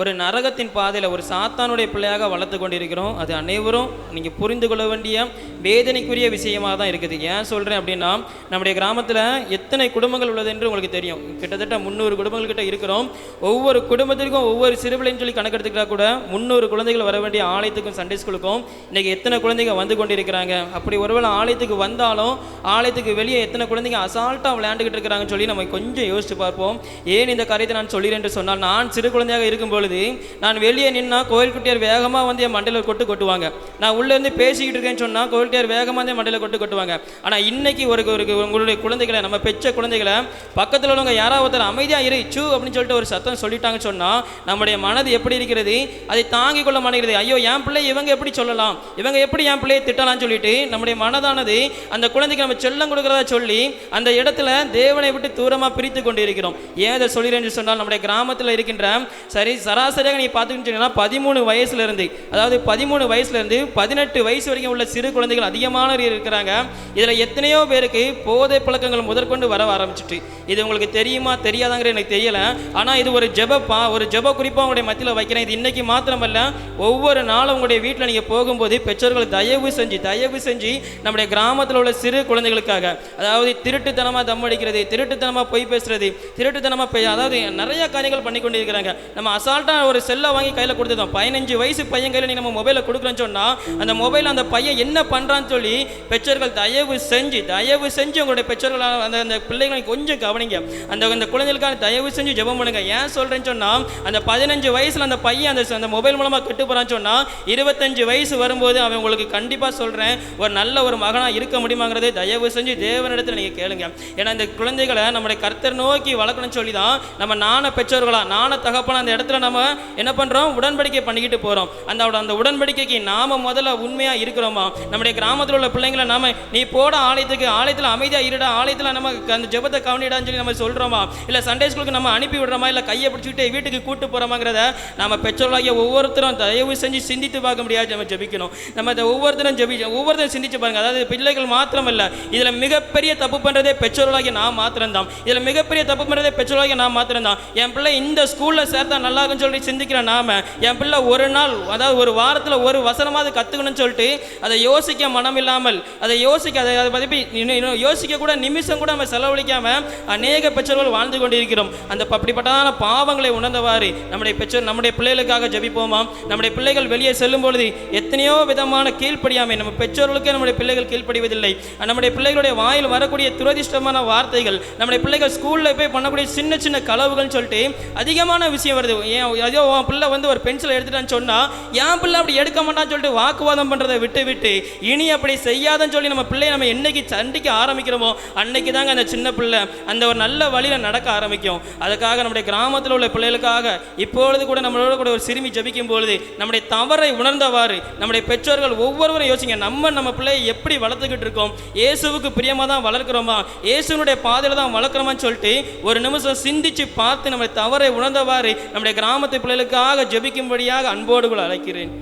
ஒரு நரகத்தின் பாதையில் ஒரு சாத்தானுடைய பிள்ளையாக வளர்த்து கொண்டிருக்கிறோம். அது அனைவரும் நீங்கள் புரிந்து கொள்ள வேண்டிய வேதனைக்குரிய விஷயமாக தான் இருக்குது. ஏன் சொல்கிறேன் அப்படின்னா, நம்முடைய கிராமத்தில் எத்தனை குடும்பங்கள் உள்ளது என்று உங்களுக்கு தெரியும். கிட்டத்தட்ட 300 குடும்பங்கள்கிட்ட இருக்கிறோம். ஒவ்வொரு குடும்பத்திற்கும் ஒவ்வொரு சிறுபிள்ளைன்னு சொல்லி கணக்கெடுத்துக்கிட்டா கூட 300 குழந்தைகள் வர வேண்டிய ஆலயத்துக்கும் சண்டே ஸ்கூலுக்கும் இன்றைக்கி எத்தனை குழந்தைங்க வந்து கொண்டிருக்கிறாங்க. அப்படி ஒருவேளை ஆலயத்துக்கு வந்தாலும் ஆலயத்துக்கு வெளியே எத்தனை குழந்தைங்க அசால்ட்டாக விளையாண்டுக்கிட்டு இருக்கிறாங்கன்னு சொல்லி நம்ம கொஞ்சம் யோசிச்சு பார்ப்போம். ஏன் இந்த காரியத்தை நான் சொல்கிறேன் என்று சொன்னால், நான் சிறு குழந்தையாக இருக்கும் பொழுது நான் வெளியே நின்னா கோயில் குட்டியார் வேகமாக வந்து என் மண்டையில் கொட்டுவாங்க. நான் உள்ளேருந்து பேசிக்கிட்டு இருக்கேன்னு சொன்னால் கோயில் குட்டியார் வேகமாக வந்து என் மண்டையில் கொட்டுவாங்க. ஆனால் இன்னைக்கு உங்களுடைய குழந்தைகளை, நம்ம பெற்ற குழந்தைகளை பக்கத்தில் உள்ளவங்க யாராவது ஒருத்தர் அமைதியாக இரு சூ அப்படின்னு சொல்லிட்டு ஒரு சத்தம் சொல்லிட்டாங்கன்னு சொன்னால் நம்முடைய மனது எப்படி இருக்கிறது, அதை தாங்கிக் கொள்ள மாட்டேங்கிறது. ஐயோ, என் பிள்ளை இவங்க எப்படி சொல்லலாம், இவங்க எப்படி எப்படி என் பிள்ளையை திட்டலாம்னு சொல்லிட்டு நம்முடைய மனதானது அந்த குழந்தைக்கு நம்ம செல்லம் கொடுக்குறதா சொல்லி அந்த இடத்துல தேவனை விட்டு தூரமாக பிரித்து கொண்டு இருக்கிறோம். ஏன் இதை சொல்கிறேன்னு சொன்னால், நம்முடைய கிராமத்தில் இருக்கின்ற சராசரியாக நீ பார்த்துக்கிட்டீங்கன்னா 13 வயசுலேருந்து, அதாவது 13 வயசுலேருந்து 18 வயசு வரைக்கும் உள்ள சிறு குழந்தைகள் அதிகமான இருக்கிறாங்க. இதில் எத்தனையோ பேருக்கு போதை பழக்கங்கள் முதற்கொண்டு வர ஆரம்பிச்சிட்டு, இது உங்களுக்கு தெரியுமா தெரியாதாங்கிற எனக்கு தெரியலை. ஆனால் இது ஒரு ஜெப குறிப்பாக உங்களுடைய மத்தியில் வைக்கிறேன். இது இன்னைக்கு மாத்திரமல்ல, ஒவ்வொரு நாளும் உங்களுடைய வீட்டில் நீங்கள் போகும்போது பெற்றோர்கள் தயவு செஞ்சு நம்முடைய கிராமத்தில் உள்ள சிறு குழந்தைகளுக்காக, அதாவது திருட்டுத்தனமாக தம் அடிக்கிறது, திருட்டுத்தனமாக பொய் பேசுறது, திருட்டுத்தனமாக அதாவது நிறைய காரியங்கள் பண்ணி கொண்டு இருக்கிறாங்க. நம்ம அசால்ட்டாக ஒரு செல்லை வாங்கி கையில் கொடுத்துருந்தோம். 15 வயசு பையன் கையில் நம்ம மொபைலை கொடுக்குறோன்னு சொன்னால் அந்த மொபைல் அந்த பையன் என்ன பண்ணுறான்னு சொல்லி பெற்றோர்கள் தயவு செஞ்சு உங்களுடைய பெற்றோர்கள் அந்த பிள்ளைகளை கொஞ்சம் கவனிங்க. அந்த குழந்தைகளுக்கான தயவு செஞ்சு ஜெபம் பண்ணுங்க. ஏன் சொல்கிறேன்னு சொன்னால், அந்த 15 வயசில் அந்த பையன் அந்த மொபைல் மூலமாக கெட்டு போகிறான்னு சொன்னால் 25 வயசு வரும்போது அவன் உங்களுக்கு கண்டிப்பாக சொல்கிறேன் ஒரு நல்ல ஒரு மகனாக இருக்க முடியுமாங்கிறதே தயவு செஞ்சு தேவனிடத்தில் நீங்கள் கேளுங்க. ஏன்னா இந்த குழந்தைகளை நம்முடைய கர்த்தர் நோக்கி வளர்க்கணும்னு சொல்லி தான் நான பெற்றோர்களா நான தகப்பனா அந்த இடத்துல நம்ம என்ன பண்ணுறோம், உடன்படிக்கை பண்ணிக்கிட்டு போகிறோம். அந்த உடன்படிக்கைக்கு நாம் முதல்ல உண்மையாக இருக்கிறோமா? நம்முடைய கிராமத்தில் உள்ள பிள்ளைங்களை நீ போட ஆலயத்தில் அமைதியாக இருடா, ஆலயத்தில் நம்ம அந்த ஜெபத்தை கவனிடான்னு சொல்லி நம்ம சொல்கிறோமா? இல்லை சண்டே ஸ்கூலுக்கு நம்ம அனுப்பி விடுறோமா? இல்லை கையை பிடிச்சிக்கிட்டு வீட்டுக்கு கூட்டு போகிறோமாங்கிறத நம்ம பெற்றோர்களாகிய ஒவ்வொருத்தரும் தயவு செஞ்சு சிந்தித்து பார்க்க முடியாது. நம்ம ஜெபிக்கணும். நம்ம அதை ஒவ்வொருத்தரும் சிந்திச்சு பாருங்க. அதாவது பிள்ளைகள் மாத்திரம் இல்லை, இதில் மிகப்பெரிய தப்பு பண்ணுறதே பெற்றோர்களாகிய நான் மாத்திரம்தான். இதில் மிகப்பெரிய தப்பு பண்ணுறதே பெற்றோர்களாகிய நான் மாத்திரம்தான். என் பிள்ளை இந்த ஸ்கூலில் சேர்த்தா நல்லா இருக்குன்னு சொல்லி சிந்திக்கிற நாம, என் பிள்ளை ஒரு நாள், அதாவது ஒரு வாரத்தில் ஒரு வசனமாவது கற்றுக்கணும்னு சொல்லிட்டு அதை யோசிக்க மனம் இல்லாமல், அதை யோசிக்க கூட நிமிஷம் கூட நம்ம செலவழிக்காம அநேக பெற்றோர்கள் வாழ்ந்து கொண்டிருக்கிறோம். அப்படிப்பட்டதான பாவங்களை உணர்ந்தவாறு நம்முடைய பிள்ளைகளுக்காக ஜெபிப்போமா? நம்முடைய பிள்ளைகள் வெளியே செல்லும் பொழுது எத்தனையோ விதமான கீழ்ப்படியாமை, நம்ம பெற்றோர்களுக்கே நம்முடைய பிள்ளைகள் கீழ்ப்படிவதில்லை. நம்முடைய பிள்ளைகளுடைய வாயில் வரக்கூடிய துரதிஷ்டமான வார்த்தைகள், நம்முடைய பிள்ளைகள் ஸ்கூலில் போய் பண்ணக்கூடிய சின்ன சின்ன களவுகள்னு சொல்லிட்டு அதிகமான விஷயம் வருது. ஏதோ உன் பிள்ளை ஒரு பென்சிலை எடுத்துட்டான்னு சொன்னால் என் பிள்ளை அப்படி எடுக்க மாட்டான்னு சொல்லிட்டு வாக்குவாதம் பண்ணுறதை விட்டு இனி அப்படி செய்யாதன்னு சொல்லி நம்ம பிள்ளையை நம்ம என்னைக்கு சண்டிக்க ஆரம்பிக்கிறோமோ அன்னைக்கு தாங்க அந்த சின்ன பிள்ளை அந்த ஒரு நல்ல வழியில் நடக்க ஆரம்பிக்கும். அதுக்காக நம்முடைய கிராமத்தில் உள்ள பிள்ளைகளுக்காக இப்பொழுது கூட நம்மளோட கூட ஒரு சிறுமி ஜபிக்கும் பொழுது நம்முடைய தவறை உணர்ந்தவாறு நம்முடைய பெற்றோர்கள் ஒவ்வொருவரும் யோசிங்க, நம்ம பிள்ளையை எப்படி வளர்த்துக்கிட்டு இருக்கோம்? இயேசுவுக்கு பிரியமாக தான் வளர்க்குறோமா? இயேசுனுடைய பாதையில் தான் வளர்க்குறோமான்னு சொல்லிட்டு ஒரு நிமிஷம் சிந்திச்சு பார்த்து நம்முடைய தவறை உணர்ந்தவாறு நம்முடைய கிராமத்து பிள்ளைகளுக்காக ஜபிக்கும்படியாக அன்போடு கூட அழைக்கிறேன்.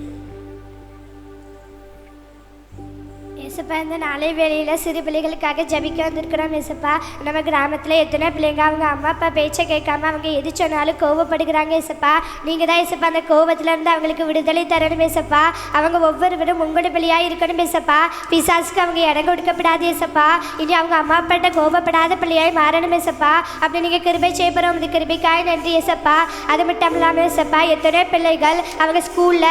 ஏசப்பா, இந்த நாளை வேளையில் சிறு பிள்ளைகளுக்காக ஜபிக்க வந்திருக்கிறோம். ஏசப்பா, நம்ம கிராமத்தில் எத்தனை பிள்ளைங்க அவங்க அம்மா அப்பா பேச்சை கேட்காம அவங்க எது சொன்னாலும் கோவப்படுகிறாங்க. ஏசப்பா, நீங்கள் தான் ஏசப்பா அந்த கோவத்திலேருந்து அவங்களுக்கு விடுதலை தரணும். ஏசப்பா, அவங்க ஒவ்வொருவரும் உங்களோட பிள்ளையாக இருக்கணும். ஏசப்பா, பிசாசுக்கு அவங்க இடம் கொடுக்கப்படாது. ஏசப்பா, இனி அவங்க அம்மா அப்பாட்ட கோவப்படாத பிள்ளையாய் மாறணும். ஏசப்பா, அப்படி நீங்கள் கிருபை செய்யப்படுறோம். இந்த கிருபைக்காய் நன்றி. ஏசப்பா, அது மட்டும் இல்லாமல் ஏசப்பா, எத்தனை பிள்ளைகள் அவங்க ஸ்கூலில்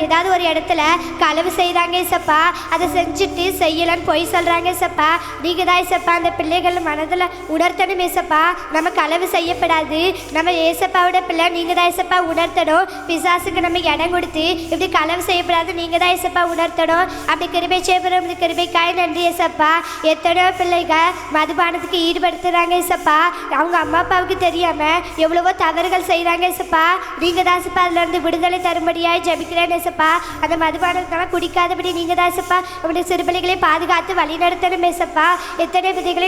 ஏதாவது ஒரு இடத்துல களவு செய்கிறாங்க. ஏசப்பா, அதை செஞ்சுட்டு செய்யலன்னு பொய் சொல்கிறாங்க. ஏசப்பா, நீங்கள் தான் ஏசப்பா அந்த பிள்ளைகள் மனதில் உணர்த்தணும். ஏசப்பா, நம்ம களவு செய்யப்படாது, நம்ம ஏசப்பாவோட பிள்ளை, நீங்கள் தான் ஏசப்பா உணர்த்தணும். பிசாசுக்கு நம்ம இடம் கொடுத்து இப்படி களவு செய்யப்படாது, நீங்கள் தான் ஏசப்பா உணர்த்தணும். அப்படி கிருபை செய்யப்படுறோம். இந்த கிருபைக்காய் நன்றி. ஏசப்பா, எத்தனையோ பிள்ளைகள் மதுபானத்துக்கு ஈடுபடுத்துகிறாங்க. ஏசப்பா, அவங்க அம்மா அப்பாவுக்கு தெரியாமல் எவ்வளவோ தவறுகள் செய்கிறாங்க. ஏசப்பா, நீங்கள் தான் ஏசப்பா அதுலேருந்து விடுதலை தரும்படியாக ஜபிக்கிறேன். ஏசப்பா, அந்த மதுபானத்தெல்லாம் குடிக்காதபடி நீங்கள் தான் ஏசப்பா அப்படி சிறு பிள்ளைகளை பாதுகாத்து வழி நடத்தணும். ஏசப்பா, எத்தனை விதைகளை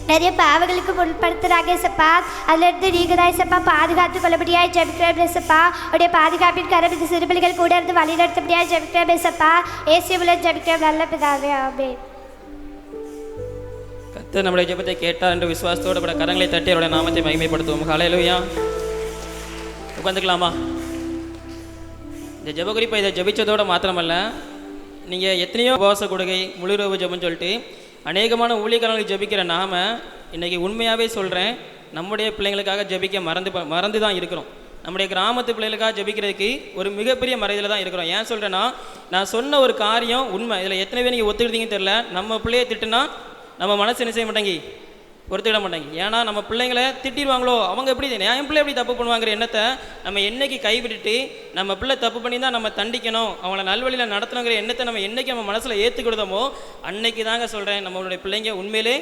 நிறைய பாவங்களுக்கு உட்படுத்துகிறாங்க. ஏசப்பா, அதிலிருந்து நீங்கள் தான் ஏசப்பா பாதுகாத்து கொள்ளபடியாக ஜபிக்கிறேன். ஏசப்பா, உடைய பாதுகாப்பின் கரம் இந்த சிறு பிள்ளைகள் கூட இருந்து வழி நடத்தபடியாக ஜபிக்கிறேன். ஏசப்பா, ஏசியவுல ஜபிக்கிறேன். நல்ல பிதாவே, ஆமென். கர்த்தர் நம்முடைய ஜெபத்தை கேட்டார் என்று விசுவாசத்தோடு கூட கரங்களை தட்டி அவருடைய நாமத்தை மகிமைப்படுத்துவோம். ஹல்லேலூயா. உட்காந்துக்கலாமா? இந்த ஜெப குறிப்பை இதை ஜபிச்சதோடு மாத்திரமல்ல, நீங்கள் எத்தனையோ உபவாச கொடுகை முழுரவு ஜெபம்னு சொல்லிட்டு அநேகமான ஊழியக்காரங்களுக்கு ஜபிக்கிற நாம இன்றைக்கி உண்மையாகவே சொல்கிறேன், நம்முடைய பிள்ளைங்களுக்காக ஜபிக்க மறந்து தான் இருக்கிறோம். நம்முடைய கிராமத்து பிள்ளைகளுக்காக ஜபிக்கிறதுக்கு ஒரு மிகப்பெரிய மறையில் தான் இருக்கிறோம். ஏன் சொல்கிறேன்னா, நான் சொன்ன ஒரு காரியம் உண்மை. இதில் எத்தனை பேர் நீங்கள் ஒத்துக்கிட்டீங்கன்னு தெரியல. நம்ம பிள்ளையை திட்டுனா நம்ம மனசு என்ன செய்ய மாட்டாங்க, ஒருத்திட மாட்டாங்க. ஏன்னா நம்ம பிள்ளைங்களை திட்டிடுவாங்களோ, அவங்க எப்படி என் பிள்ளை எப்படி தப்பு பண்ணுவாங்கிற எண்ணத்தை நம்ம என்னைக்கு கைவிட்டுட்டு நம்ம பிள்ளை தப்பு பண்ணி தான் நம்ம தண்டிக்கணும், அவங்கள நல்வழியில் நடத்தணுங்கிற எண்ணத்தை நம்ம என்னைக்கு நம்ம மனசில் ஏற்றுக்கிடுதோமோ அன்னைக்கு தாங்க சொல்கிறேன் நம்மளுடைய பிள்ளைங்க உண்மையிலே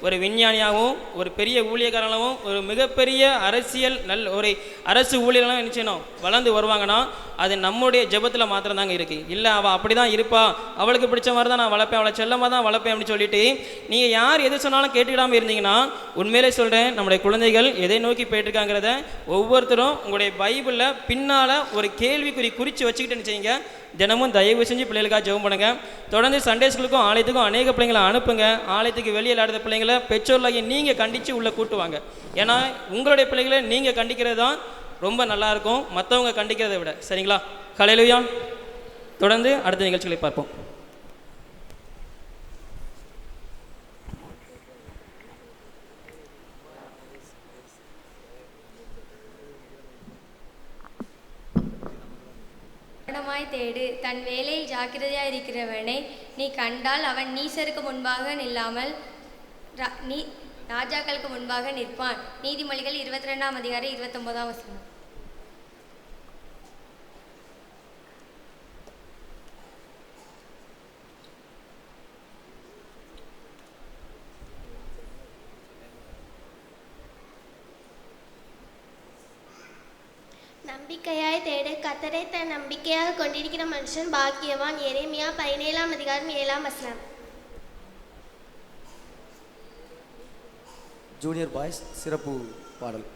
ஒரு விஞ்ஞானியாகவும் ஒரு பெரிய ஊழியக்காரனாகவும் ஒரு மிகப்பெரிய அரசியல் ஒரு அரசு ஊழியர்களும் என்ன செய்யணும் வளர்ந்து வருவாங்கன்னா அது நம்முடைய ஜெபத்தில் மாத்திரம் தாங்க இருக்குது. இல்லை அவள் அப்படி தான் இருப்பா, அவளுக்கு பிடிச்ச மாதிரி தான் நான் வளர்ப்பேன், அவளை செல்லமாக தான் வளர்ப்பேன் அப்படின்னு சொல்லிட்டு நீங்கள் யார் எது சொன்னாலும் கேட்டுக்கிடாமல் இருந்தீங்கன்னா உண்மையிலே சொல்கிறேன், நம்முடைய குழந்தைகள் எதை நோக்கி போயிட்டுருக்காங்கிறத ஒவ்வொருத்தரும் உங்களுடைய பைபிளில் பின்னால் ஒரு கேள்விக்குறி குறித்து வச்சுக்கிட்டு என்ன செய்யுங்க. தினமும் தயவு செஞ்சு பிள்ளைகளுக்காக ஜெபம் பண்ணுங்க. தொடர்ந்து சண்டே ஸ்கூலுக்கும் ஆலயத்துக்கும் அநேக பிள்ளைங்களை அனுப்புங்க. ஆலயத்துக்கு வெளியே விளையாடுற பிள்ளைங்களை பெற்றோர்களாகி நீங்கள் கண்டித்து உள்ளே கூட்டுவாங்க. ஏன்னா உங்களுடைய பிள்ளைகளை நீங்கள் கண்டிக்கிறது தான் ரொம்ப நல்லாயிருக்கும் மற்றவங்க கண்டிக்கிறதை விட. சரிங்களா? ஹல்லேலூயா. தொடர்ந்து அடுத்த நிகழ்ச்சிகளை பார்ப்போம். கவனமாய் தேடு, தன் வேலையில் ஜாக்கிரதையாக இருக்கிறவனை நீ கண்டால் அவன் நீசருக்கு முன்பாக நில்லாமல் நீ ராஜாக்களுக்கு முன்பாக நிற்பான். நீதிமொழிகள் 22ஆம் அதிகாரம் 29ஆம் வசனம். நம்பிக்கையாய் தேடு, கர்த்தரை தன் நம்பிக்கையாக கொண்டிருக்கிற மனுஷன் பாக்கியவான். எரேமியா 17ஆம் அதிகாரம் 7ஆம் வசனம். ஜூனியர் பாய்ஸ் சிறப்பு பாடல்.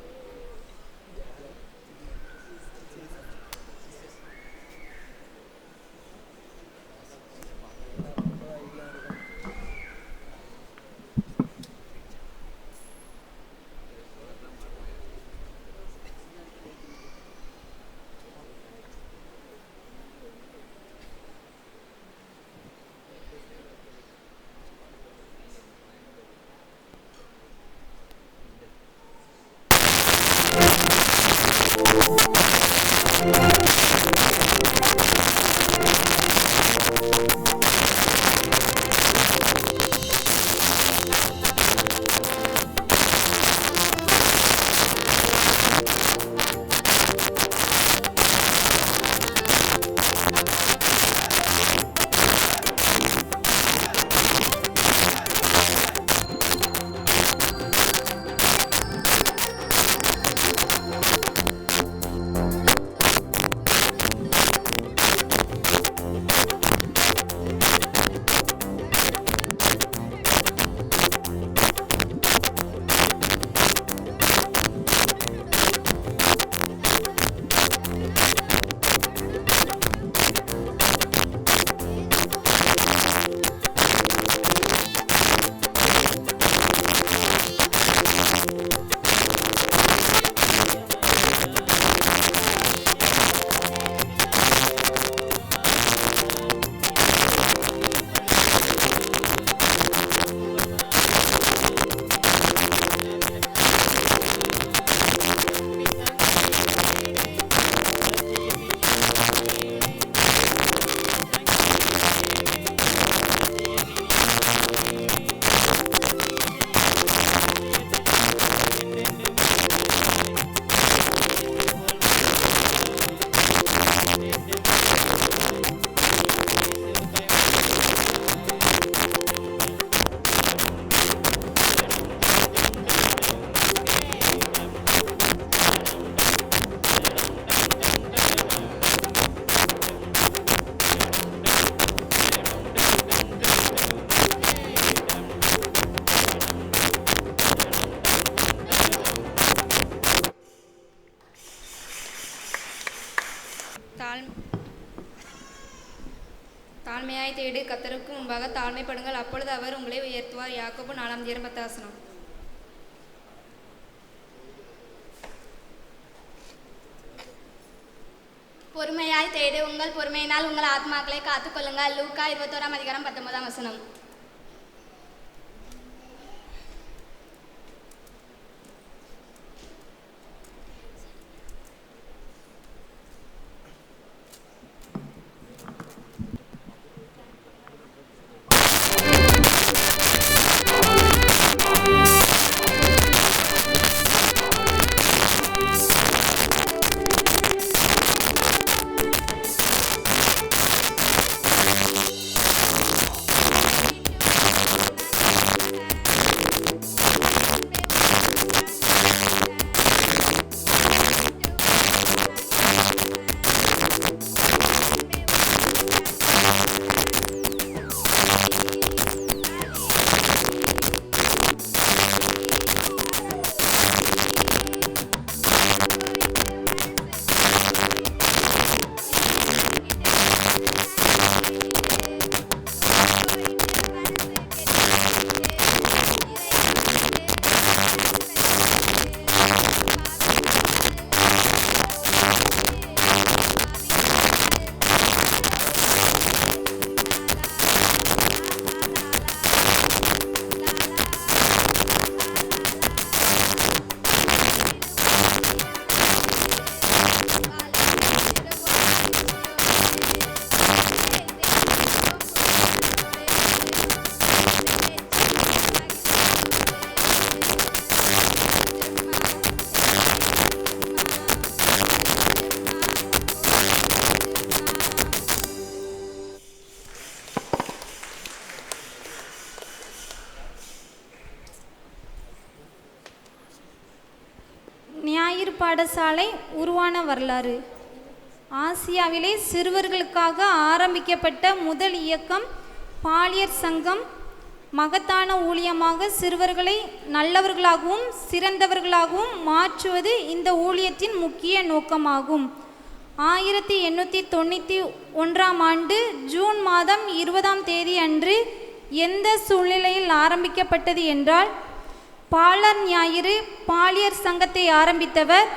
தாழ்மையாய் தேடு, கர்த்தருக்கு முன்பாக தாழ்மைப்படுங்கள், அப்பொழுது அவர் உங்களை உயர்த்துவார். யாக்கோபு 4ஆம் அதிகாரம் 10ஆம் வசனம். பொறுமையாய் தேடு, உங்கள் பொறுமையினால் உங்கள் ஆத்மாக்களை காத்துக்கொள்ளுங்கள். லூக்கா 21ஆம் அதிகாரம் 19ஆம் வசனம். பாடசாலை உருவான வரலாறு. ஆசியாவிலே சிறுவர்களுக்காக ஆரம்பிக்கப்பட்ட முதல் இயக்கம் பாலியர் சங்கம். மகத்தான ஊழியமாக சிறுவர்களை நல்லவர்களாகவும் சிறந்தவர்களாகவும் மாற்றுவது இந்த ஊழியத்தின் முக்கிய நோக்கமாகும். 1891 ஜூன் மாதம் 20 அன்று எந்த சூழ்நிலையில் ஆரம்பிக்கப்பட்டது என்றால், பாலர் ஞாயிறு பாலியர் சங்கத்தை ஆரம்பித்தவர்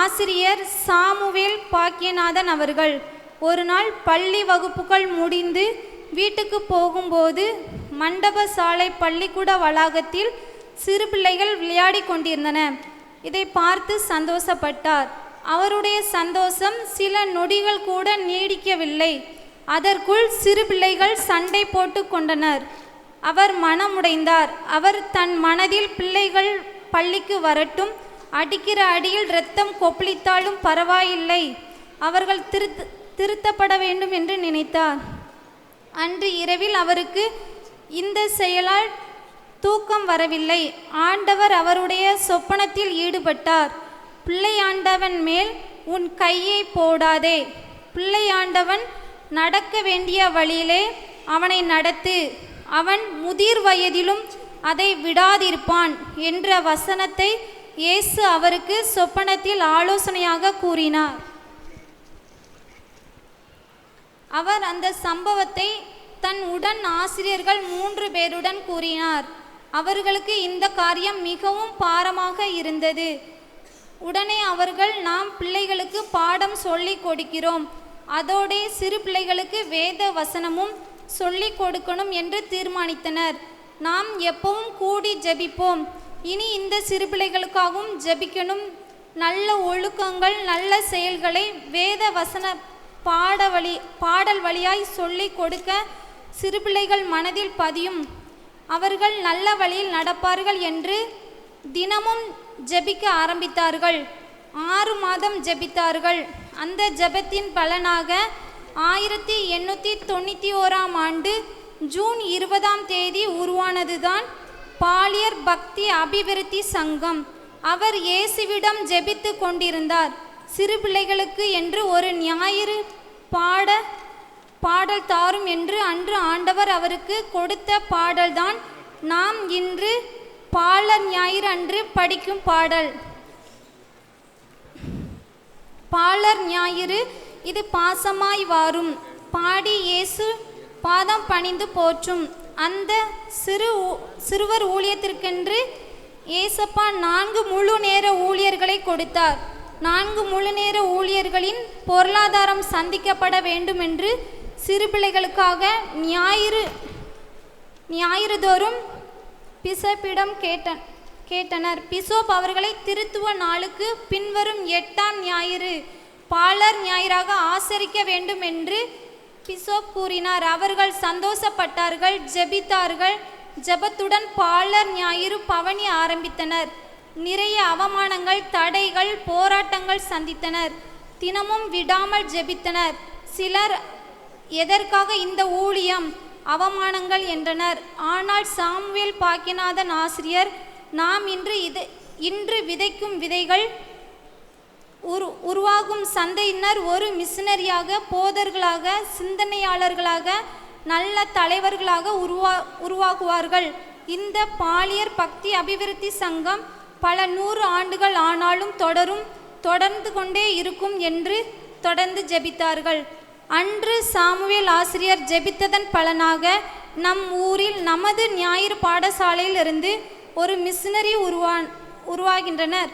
ஆசிரியர் சாமுவேல் பாக்கியநாதன் அவர்கள். ஒரு நாள் பள்ளி வகுப்புகள் முடிந்து வீட்டுக்கு போகும்போது மண்டப சாலை பள்ளிக்கூட வளாகத்தில் சிறு பிள்ளைகள் விளையாடி கொண்டிருந்தன. இதை பார்த்து சந்தோஷப்பட்டார். அவருடைய சந்தோஷம் சில நொடிகள் கூட நீடிக்கவில்லை. அதற்குள் சிறு பிள்ளைகள் சண்டை போட்டு கொண்டனர். அவர் மனமுடைந்தார். அவர் தன் மனதில் பிள்ளைகள் பள்ளிக்கு வரட்டும், அடிக்கிற அடியில் இரத்தம் கொப்பளித்தாலும் பரவாயில்லை, அவர்கள் திருத்தப்பட வேண்டும் என்று நினைத்தார். அன்று இரவில் அவருக்கு இந்த செயலால் தூக்கம் வரவில்லை. ஆண்டவர் அவருடைய சொப்பனத்தில் ஈடுபட்டார். பிள்ளையாண்டவன் மேல் உன் கையை போடாதே, பிள்ளையாண்டவன் நடக்க வேண்டிய வழியிலே அவனை நடத்து, அவன் முதிர் வயதிலும் அதை விடாதிருப்பான் என்ற வசனத்தை இயேசு அவருக்கு சொப்பனத்தில் ஆலோசனையாக கூறினார். அவர் அந்த சம்பவத்தை தன் உடன் ஆசிரியர்கள் 3 பேருடன் கூறினார். அவர்களுக்கு இந்த காரியம் மிகவும் பாரமாக இருந்தது. உடனே அவர்கள், நாம் பிள்ளைகளுக்கு பாடம் சொல்லி கொடுக்கிறோம், அதோடே சிறு பிள்ளைகளுக்கு வேத வசனமும் சொல்லி கொடுக்கணும் என்று தீர்மானித்தனர். நாம் எப்பவும் கூடி ஜெபிப்போம். இனி இந்த சிறு பிள்ளைகளுக்காகவும் ஜெபிக்கணும். நல்ல ஒழுக்கங்கள் நல்ல செயல்களை வேத வசன பாடல் வழியாய் சொல்லி கொடுக்க சிறு பிள்ளைகள் மனதில் பதியும். அவர்கள் நல்ல வழியில் நடப்பார்கள் என்று தினமும் ஜெபிக்க ஆரம்பித்தார்கள். 6 மாதம் ஜெபித்தார்கள். அந்த ஜெபத்தின் பலனாக 1891 ஜூன் 20 உருவானதுதான் பாலியர் பக்தி அபிவிருத்தி சங்கம். அவர் இயேசுவிடம் ஜெபித்து கொண்டிருந்தார். சிறு பிள்ளைகளுக்கு என்று ஒரு ஞாயிறு பாடல் தாரும் என்று அன்று ஆண்டவர் அவருக்கு கொடுத்த பாடல்தான் நாம் இன்று பாலர் ஞாயிறு அன்று படிக்கும் பாடல். பாலர் ஞாயிறு இது பாசமாய் வாரும் பாடி இயேசு பாதம் பணிந்து போற்றும். அந்த சிறுவர் ஊழியத்திற்கென்று ஏசப்பா 4 முழு நேர ஊழியர்களை கொடுத்தார். 4 முழு நேர ஊழியர்களின் பொருளாதாரம் சந்திக்கப்பட வேண்டும் என்று சிறு பிள்ளைகளுக்காக ஞாயிறுதோறும் பிசப்பிடம் கேட்டனர். பிசோப் அவர்களை திருத்துவ நாளுக்கு பின்வரும் 8ஆம் ஞாயிறு பாலர் ஞாயிறாக ஆசரிக்க வேண்டும் என்று பிசோப் கூறினார். அவர்கள் சந்தோஷப்பட்டார்கள், ஜெபித்தார்கள். ஜெபத்துடன் பாலர் ஞாயிறு பவனி ஆரம்பித்தனர். நிறைய அவமானங்கள், தடைகள், போராட்டங்கள் சந்தித்தனர். தினமும் விடாமல் ஜெபித்தனர். சிலர் எதற்காக இந்த ஊழியம், அவமானங்கள் என்றனர். ஆனால் சாமுவேல் பாக்கியநாதன் ஆசிரியர், நாம் இன்று விதைக்கும் விதைகள் உருவாகும் சந்தையினர் ஒரு மிஷனரியாக, போதர்களாக, சிந்தனையாளர்களாக, நல்ல தலைவர்களாக உருவாகுவார்கள். இந்த பாலியர் பக்தி அபிவிருத்தி சங்கம் பல 100 ஆண்டுகள் ஆனாலும் தொடர்ந்து கொண்டே இருக்கும் என்று தொடர்ந்து ஜெபித்தார்கள். அன்று சாமுவேல் ஆசிரியர் ஜெபித்ததன் பலனாக நம் ஊரில் நமது ஞாயிறு பாடசாலையிலிருந்து ஒரு மிஷனரி உருவாகின்றனர்.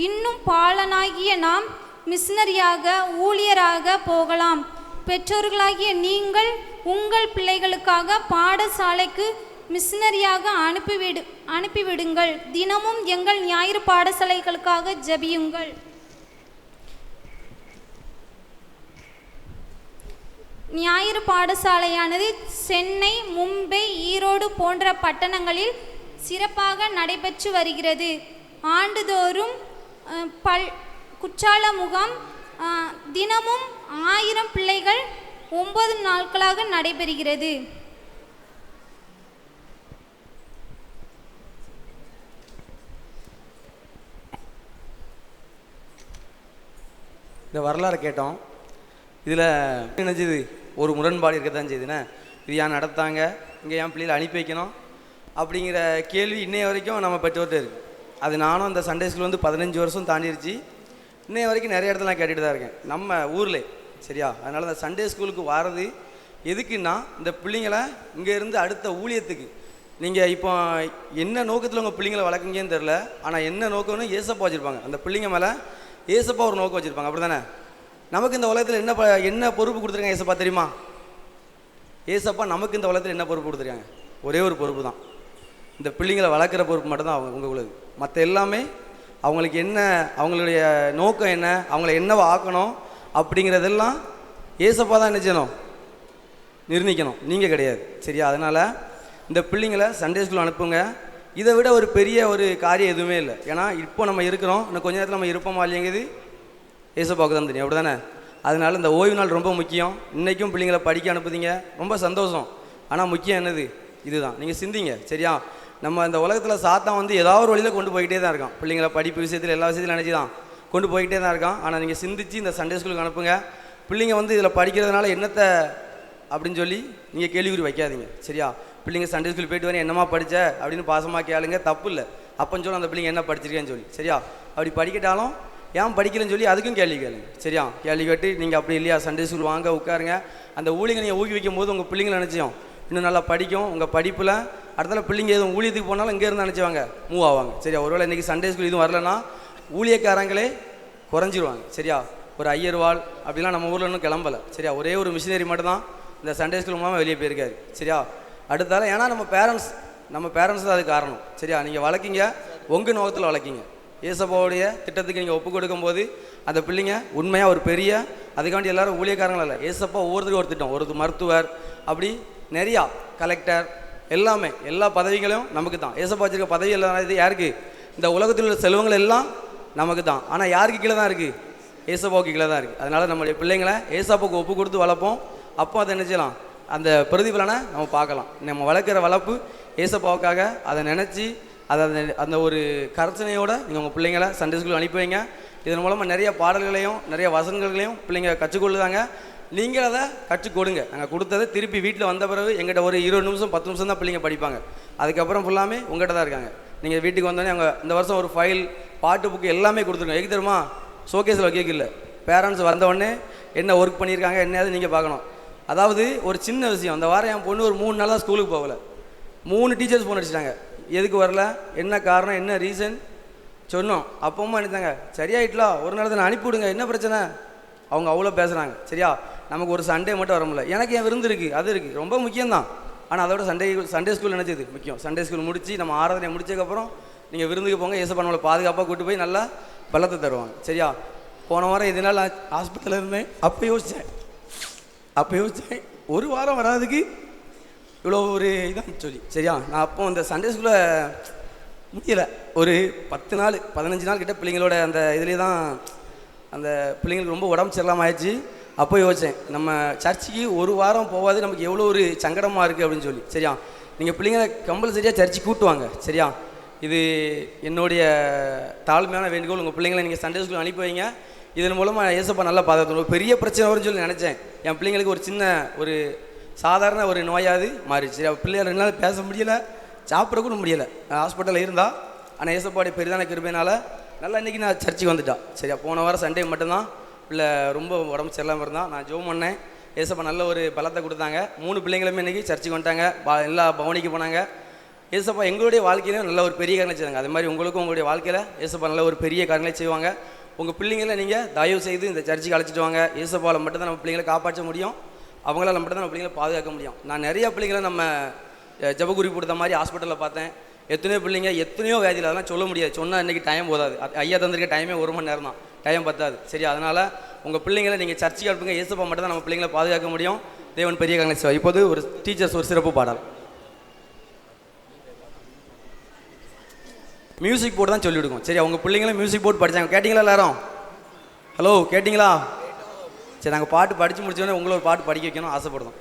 இன்னும் பாலனாகிய நாம் மிஷனரியாக, ஊழியராக போகலாம். பெற்றோர்களாகிய நீங்கள் உங்கள் பிள்ளைகளுக்காக பாடசாலைக்கு மிஷனரியாக அனுப்பிவிடுங்கள். தினமும் எங்கள் ஞாயிறு பாடசாலைகளுக்காக ஜெபியுங்கள். ஞாயிறு பாடசாலையானது சென்னை, மும்பை, ஈரோடு போன்ற பட்டணங்களில் சிறப்பாக நடைபெற்று வருகிறது. ஆண்டுதோறும் குற்றால முகாம் தினமும் 1000 பிள்ளைகள் 9 நாட்களாக நடைபெறுகிறது. இந்த வரலாறு கேட்டோம். இதில் நினைச்சது ஒரு முரண்பாடு இருக்கத்தான் செய்யுதுண்ணே. இது ஏன் நடத்தாங்க, இங்கே என் பிள்ளைகளை அனுப்பி வைக்கணும் அப்படிங்கிற கேள்வி இன்னைய வரைக்கும் நம்ம பெற்றோர்கிட்ட இருக்குது. அது நானும் அந்த சண்டே ஸ்கூல் வந்து 15 வருஷம் தாண்டிடுச்சு. இன்னைய வரைக்கும் நிறைய இடத்துல நான் கேட்டுகிட்டு தான் இருக்கேன் நம்ம ஊரில். சரியா? அதனால் இந்த சண்டே ஸ்கூலுக்கு வாரது எதுக்குன்னா, இந்த பிள்ளைங்களை இங்கேருந்து அடுத்த ஊழியத்துக்கு நீங்கள் இப்போ என்ன நோக்கத்தில் உங்கள் பிள்ளைங்களை வளர்க்குங்கன்னு தெரில, ஆனால் என்ன நோக்கம்னு ஏசப்பா வச்சுருப்பாங்க. அந்த பிள்ளைங்க மேலே ஏசப்பா ஒரு நோக்கம் வச்சுருப்பாங்க. அப்படி தானே? நமக்கு இந்த உலகத்தில் என்ன பொறுப்பு கொடுத்துருக்காங்க ஏசப்பா தெரியுமா? ஏசப்பா நமக்கு இந்த உலகத்தில் என்ன பொறுப்பு கொடுத்துருக்காங்க? ஒரே ஒரு பொறுப்பு தான். இந்த பிள்ளைங்களை வளர்க்குற பொறுப்பு மட்டும்தான் உங்களுக்கு. மற்ற எல்லாமே அவங்களுக்கு என்ன, அவங்களுடைய நோக்கம் என்ன, அவங்கள என்னவா ஆக்கணும் அப்படிங்கிறதெல்லாம் ஏசப்பா தான் என்ன செய்யணும், நிர்ணயிக்கணும். நீங்கள் கிடையாது. சரியா? அதனால் இந்த பிள்ளைங்களை சண்டே ஸ்கூல் அனுப்புங்க. இதை விட ஒரு பெரிய ஒரு காரியம் எதுவுமே இல்லை. ஏன்னா இப்போ நம்ம இருக்கிறோம், இன்னும் கொஞ்ச நேரத்தில் நம்ம இருப்போமா இல்லைங்கிறது ஏசப்பாவுக்கு தான் தெரியும். அப்படி தானே? அதனால் இந்த ஓய்வு நாள் ரொம்ப முக்கியம். இன்றைக்கும் பிள்ளைங்களை படிக்க அனுப்புதீங்க, ரொம்ப சந்தோஷம். ஆனால் முக்கியம் என்னது? இதுதான். நீங்கள் சிந்திங்க. சரியா? நம்ம இந்த உலகத்தில் சாத்தான் வந்து ஏதாவது ஒரு வழியில் கொண்டு போய்கிட்டே தான் இருக்கான். பிள்ளைங்களை படிப்பு விஷயத்தில் எல்லா விஷயத்திலும் நினச்சி தான் கொண்டு போய்கிட்டே தான் இருக்கான். ஆனால் நீங்கள் சிந்திச்சு இந்த சண்டே ஸ்கூலுக்கு அனுப்புங்க. பிள்ளைங்க வந்து இதில் படிக்கிறதுனால என்னத்தை அப்படின்னு சொல்லி நீங்கள் கேள்விக்குறி வைக்காதீங்க. சரியா? பிள்ளைங்க சண்டே ஸ்கூல் போய்ட்டு வரேன் என்னம்மா படித்த அப்படின்னு பாசமாக கேளுங்க, தப்பு இல்லை. அப்போன்னு சொல்லி அந்த பிள்ளைங்க என்ன படிச்சிருக்கேன்னு சொல்லி. சரியா? அப்படி படிக்கட்டாலும் ஏன் படிக்கலன்னு சொல்லி அதுக்கும் கேள்வி கேளுங்க. சரியா? கேள்வி கேட்டு நீங்கள் அப்படி இல்லையா சண்டே ஸ்கூல் வாங்க உட்காருங்க. அந்த ஊழியங்க நீங்கள் ஊக்குவிக்கும் போது உங்கள் பிள்ளைங்களை நினச்சியும் இன்னும் நல்லா படிக்கும். உங்கள் படிப்பில் அடுத்தால பிள்ளைங்க எதுவும் ஊழியத்துக்கு போனாலும் இங்கே இருந்து நினச்சிவாங்க மூவ் ஆவாங்க. சரியா? ஒருவேளை இன்றைக்கி சண்டே ஸ்கூல் எதுவும் வரலன்னா ஊழியக்காரங்களே குறைஞ்சிருவாங்க. சரியா? ஒரு ஐயர்வாள் அப்படிலாம் நம்ம ஊரில் இன்னும் கிளம்பலை. சரியா? ஒரே ஒரு மிஷினரி மட்டும் தான் இந்த சண்டே ஸ்கூல் மூலமாக வெளியே போயிருக்காரு. சரியா? அடுத்தால ஏன்னா நம்ம பேரண்ட்ஸ் தான் அது காரணம். சரியா? நீங்கள் வளர்க்கிங்க, உங்கள் நோக்கத்தில் வளர்க்கிங்க. ஏசப்பாவுடைய திட்டத்துக்கு நீங்கள் ஒப்பு கொடுக்கும்போது அந்த பிள்ளைங்க உண்மையாக ஒரு பெரிய, அதுக்காண்டி எல்லாரும் ஊழியக்காரங்களும் இல்லை, ஏசப்பா ஒவ்வொருத்தருக்கும் ஒரு திட்டம். ஒரு மருத்துவர், அப்படி நிறையா கலெக்டர், எல்லாமே எல்லா பதவிகளும் நமக்கு தான். ஏசப்பா வச்சிருக்க பதவி எல்லாம் இது யாருக்கு? இந்த உலகத்தில் உள்ள செல்வங்கள் எல்லாம் நமக்கு தான். ஆனால் யாருக்கு கீழே தான் இருக்குது? ஏசப்பாவுக்கு கீழே தான் இருக்குது. அதனால் நம்மளுடைய பிள்ளைங்களை ஏசப்பாவுக்கு ஒப்பு கொடுத்து வளர்ப்போம். அப்போ அதை என்ன செய்யலாம், அந்த பிரதிபலனை நம்ம பார்க்கலாம். நம்ம வளர்க்குற வளர்ப்பு ஏசப்பாவுக்காக அதை நினச்சி அதை அந்த ஒரு கர்ச்சனையோடு நீங்கள் உங்கள் பிள்ளைங்களை சண்டே ஸ்கூல் அனுப்பி வைங்க. இதன் மூலமாக நிறைய பாடல்களையும் நிறைய வசனங்களையும் பிள்ளைங்க கற்றுக்கொள்ளுதாங்க. நீங்கள் அதை கற்றுக் கொடுங்க. நாங்கள் கொடுத்ததை திருப்பி வீட்டில் வந்த பிறகு எங்கிட்ட ஒரு 20 நிமிஷம் 10 நிமிஷம் தான் பிள்ளைங்க படிப்பாங்க. அதுக்கப்புறம் ஃபுல்லாமே உங்கள்கிட்ட தான் இருக்காங்க. நீங்கள் வீட்டுக்கு வந்தோடனே அவங்க இந்த வருஷம் ஒரு ஃபைல், பாட்டு புக்கு எல்லாமே கொடுத்துருங்க. எதுக்கு தெரியுமா? ஷோகேஸில் வைக்கல. பேரண்ட்ஸ் வந்தவுடனே என்ன ஒர்க் பண்ணியிருக்காங்க என்னது நீங்கள் பார்க்கணும். அதாவது ஒரு சின்ன விஷயம், அந்த வாரம் என் பொண்ணு ஒரு 3 நாளாக ஸ்கூலுக்கு போகலை. 3 டீச்சர்ஸ் ஃபோன் அடிச்சிட்டாங்க. எதுக்கு வரல, என்ன காரணம், என்ன ரீசன் சொன்னோம். அப்பவும் நினைத்தாங்க சரியாயிட்டலாம், ஒரு நேரத்தை நான் அனுப்பிவிடுங்க, என்ன பிரச்சனை. அவங்க அவ்வளோ பேசுகிறாங்க. சரியா? நமக்கு ஒரு சண்டே மட்டும் வர முடியல. எனக்கு என் விருந்து இருக்குது, அது இருக்குது, ரொம்ப முக்கியம்தான். ஆனால் அதோட சண்டே ஸ்கூல் நினச்சது முக்கியம். சண்டே ஸ்கூல் முடித்து நம்ம ஆராதனை முடிச்சதுக்கப்புறம் நீங்கள் விருந்துக்கு போங்க. ஏசப்பா நம்மளை பாதுகாப்பாக கூட்டு போய் நல்லா பலத்தை தருவாங்க. சரியா? போன வாரம் இதனால் ஹாஸ்பிட்டலில் இருந்தேன். அப்போ யோசித்தேன் ஒரு வாரம் வராதுக்கு இவ்வளோ ஒரு இதான் சொல்லி. சரியா? நான் அப்போ அந்த சண்டே ஸ்கூலில் முடியலை. ஒரு 10 நாள் 15 நாள் கிட்ட பிள்ளைங்களோட அந்த இதுலேயே தான் அந்த பிள்ளைங்களுக்கு ரொம்ப உடம்பு சரியில்லாமல் ஆயிடுச்சு. அப்போ யோசித்தேன், நம்ம சர்ச்சுக்கு ஒரு வாரம் போகாது நமக்கு எவ்வளோ ஒரு சங்கடமாக இருக்குது அப்படின்னு சொல்லி. சரியா? நீங்கள் பிள்ளைங்களை கம்பல்சரியாக சர்ச்சுக்கு கூட்டுவாங்க. சரியா? இது என்னுடைய தாழ்மையான வேண்டுகோள். உங்கள் பிள்ளைங்களை நீங்கள் சண்டே ஸ்கூல் அனுப்பி வைங்க. இதன் மூலமாக ஏசப்பா நல்லா பாதுகாத்து பெரிய பிரச்சனை வரும்னு சொல்லி நினச்சேன். என் பிள்ளைங்களுக்கு ஒரு சின்ன ஒரு சாதாரண ஒரு நோயாவது மாறிடுச்சு. பிள்ளைகள் 2 நாள் பேச முடியலை, சாப்பிட கூட முடியலை. ஹாஸ்பிட்டலில் இருந்தால். ஆனால் ஏசப்பாவுடைய பெரிதான கிருபையினால் நல்லா இன்றைக்கி நான் சர்ச்சுக்கு வந்துட்டான். சரியா? போன வாரம் சண்டே மட்டும்தான் பிள்ளை ரொம்ப உடம்பு சரியில்லாமல் இருந்தான். நான் ஜோம் பண்ணேன். ஏசப்பா நல்ல ஒரு பலத்தை கொடுத்தாங்க. 3 பிள்ளைங்களுமே இன்றைக்கி சர்ச்சுக்கு வந்துட்டாங்க. எல்லா பவனிக்கு போனாங்க. ஏசப்பா எங்களுடைய வாழ்க்கையிலும் நல்ல ஒரு பெரிய காரணம் செய்வாங்க. அது மாதிரி உங்களுக்கும் உங்களுடைய வாழ்க்கையில் ஏசப்பா நல்ல ஒரு பெரிய காரணங்களை செய்வாங்க. உங்கள் பிள்ளைங்களை நீங்கள் தயவு செய்து இந்த சர்ச்சுக்கு அழைச்சிட்டு வாங்க. ஏசப்பாவில் மட்டும்தான் நம்ம பிள்ளைங்களை காப்பாற்ற முடியும். அவங்களால மட்டும் தான் நம்ம பிள்ளைங்களை பாதுகாக்க முடியும். நான் நிறைய பிள்ளைங்களை நம்ம ஜபகுரி கொடுத்த மாதிரி ஹாஸ்பிட்டலில் பார்த்தேன். எத்தனையோ பிள்ளைங்க எத்தனையோ வியாதியில், அதெல்லாம் சொல்ல முடியாது. சொன்னால் இன்றைக்கி டைம் போதாது. ஐயா தந்திருக்க டைமே 1 மணி நேரம் தான், டைம் பத்தாது. சரி? அதனால் உங்கள் பிள்ளைங்களை நீங்கள் சர்ச்சுக்கு அனுப்புங்க. ஏசப்பா மட்டும் தான் நம்ம பிள்ளைங்களை பாதுகாக்க முடியும். தேவன் பெரிய காரணங்களை செய்வார். இப்போது ஒரு டீச்சர்ஸ் ஒரு சிறப்பு பாடல் மியூசிக் போர்டு தான் சொல்லி கொடுக்கும். சரி? அவங்க பிள்ளைங்களும் மியூசிக் போர்டு படித்தாங்க. கேட்டிங்களா எல்லாரும்? ஹலோ, கேட்டிங்களா? சரி, நாங்கள் பாட்டு படித்து முடிச்சோடனே உங்களை ஒரு பாட்டு படிக்க வைக்கணும் ஆசைப்படுறோம்.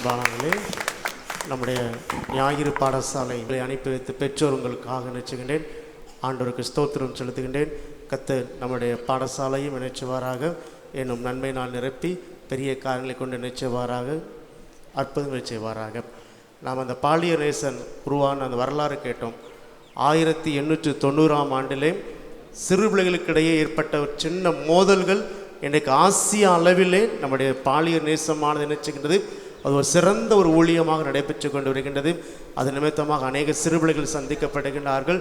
அன்பானவர்களே, நம்முடைய ஞாயிறு பாடசாலைகளை அனுப்பி வைத்து பெற்றோர் உங்களுக்காக நினைச்சுகின்றேன். ஆண்டவருக்கு ஸ்தோத்திரம் செலுத்துகின்றேன். கர்த்தர் நம்முடைய பாடசாலையும் நினைச்சுவாராக, என்னும் நன்மையினால் நிரப்பி பெரிய காரியங்களை கொண்டு நினைச்சுவாராக, அற்புதங்களை செய்வாராக. நாம் அந்த பாலியர் நேசன் உருவான அந்த வரலாறு கேட்டோம். 1890ஆம் ஆண்டிலே சிறு பிள்ளைகளுக்கிடையே ஏற்பட்ட ஒரு சின்ன மோதல்கள் இன்றைக்கு ஆசிய அளவிலே நம்முடைய பாலியர் நேசமானது நினைச்சுகின்றது. அது ஒரு சிறந்த ஒரு ஊழியமாக நடைபெற்று கொண்டு வருகின்றது. அது நிமித்தமாக அநேக சிறுபிள்ளைகள் சந்திக்கப்படுகின்றார்கள்,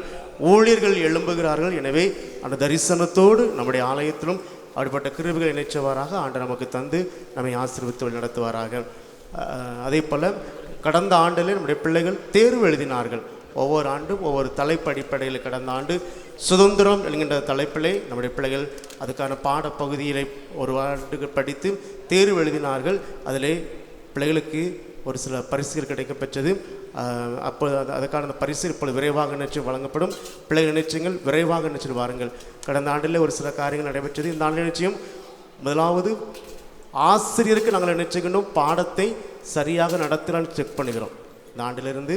ஊழியர்கள் எழும்புகிறார்கள். எனவே அந்த தரிசனத்தோடு நம்முடைய ஆலயத்திலும் அப்படிப்பட்ட கிருபைகளை நினைச்சவாறாக ஆண்டு நமக்கு தந்து நம்மை ஆசீர்வதித்து நடத்துவாராக. அதே போல் கடந்த ஆண்டிலே நம்முடைய பிள்ளைகள் தேர்வு எழுதினார்கள். ஒவ்வொரு ஆண்டும் ஒவ்வொரு தலைப்பு அடிப்படையில் கடந்த ஆண்டு சுதந்திரம் என்கின்ற தலைப்பிலே நம்முடைய பிள்ளைகள் அதுக்கான பாடப்பகுதியிலே ஒரு ஆண்டுக்கு படித்து தேர்வு எழுதினார்கள். அதிலே பிள்ளைகளுக்கு ஒரு சில பரிசுகள் கிடைக்கப்பெற்றது. அப்போது அதுக்கான அந்த பரிசு இப்பொழுது விரைவாக நினைச்சு வழங்கப்படும். பிள்ளைகள் நிச்சயங்கள் விரைவாக நினைச்சு வாருங்கள். கடந்த ஆண்டிலே ஒரு சில காரியங்கள் நடைபெற்றது. இந்த ஆண்டு நிச்சயம் முதலாவது ஆசிரியருக்கு நாங்கள் நினைச்சுக்கணும் பாடத்தை சரியாக நடத்தலான்னு செக் பண்ணுகிறோம். இந்த ஆண்டிலிருந்து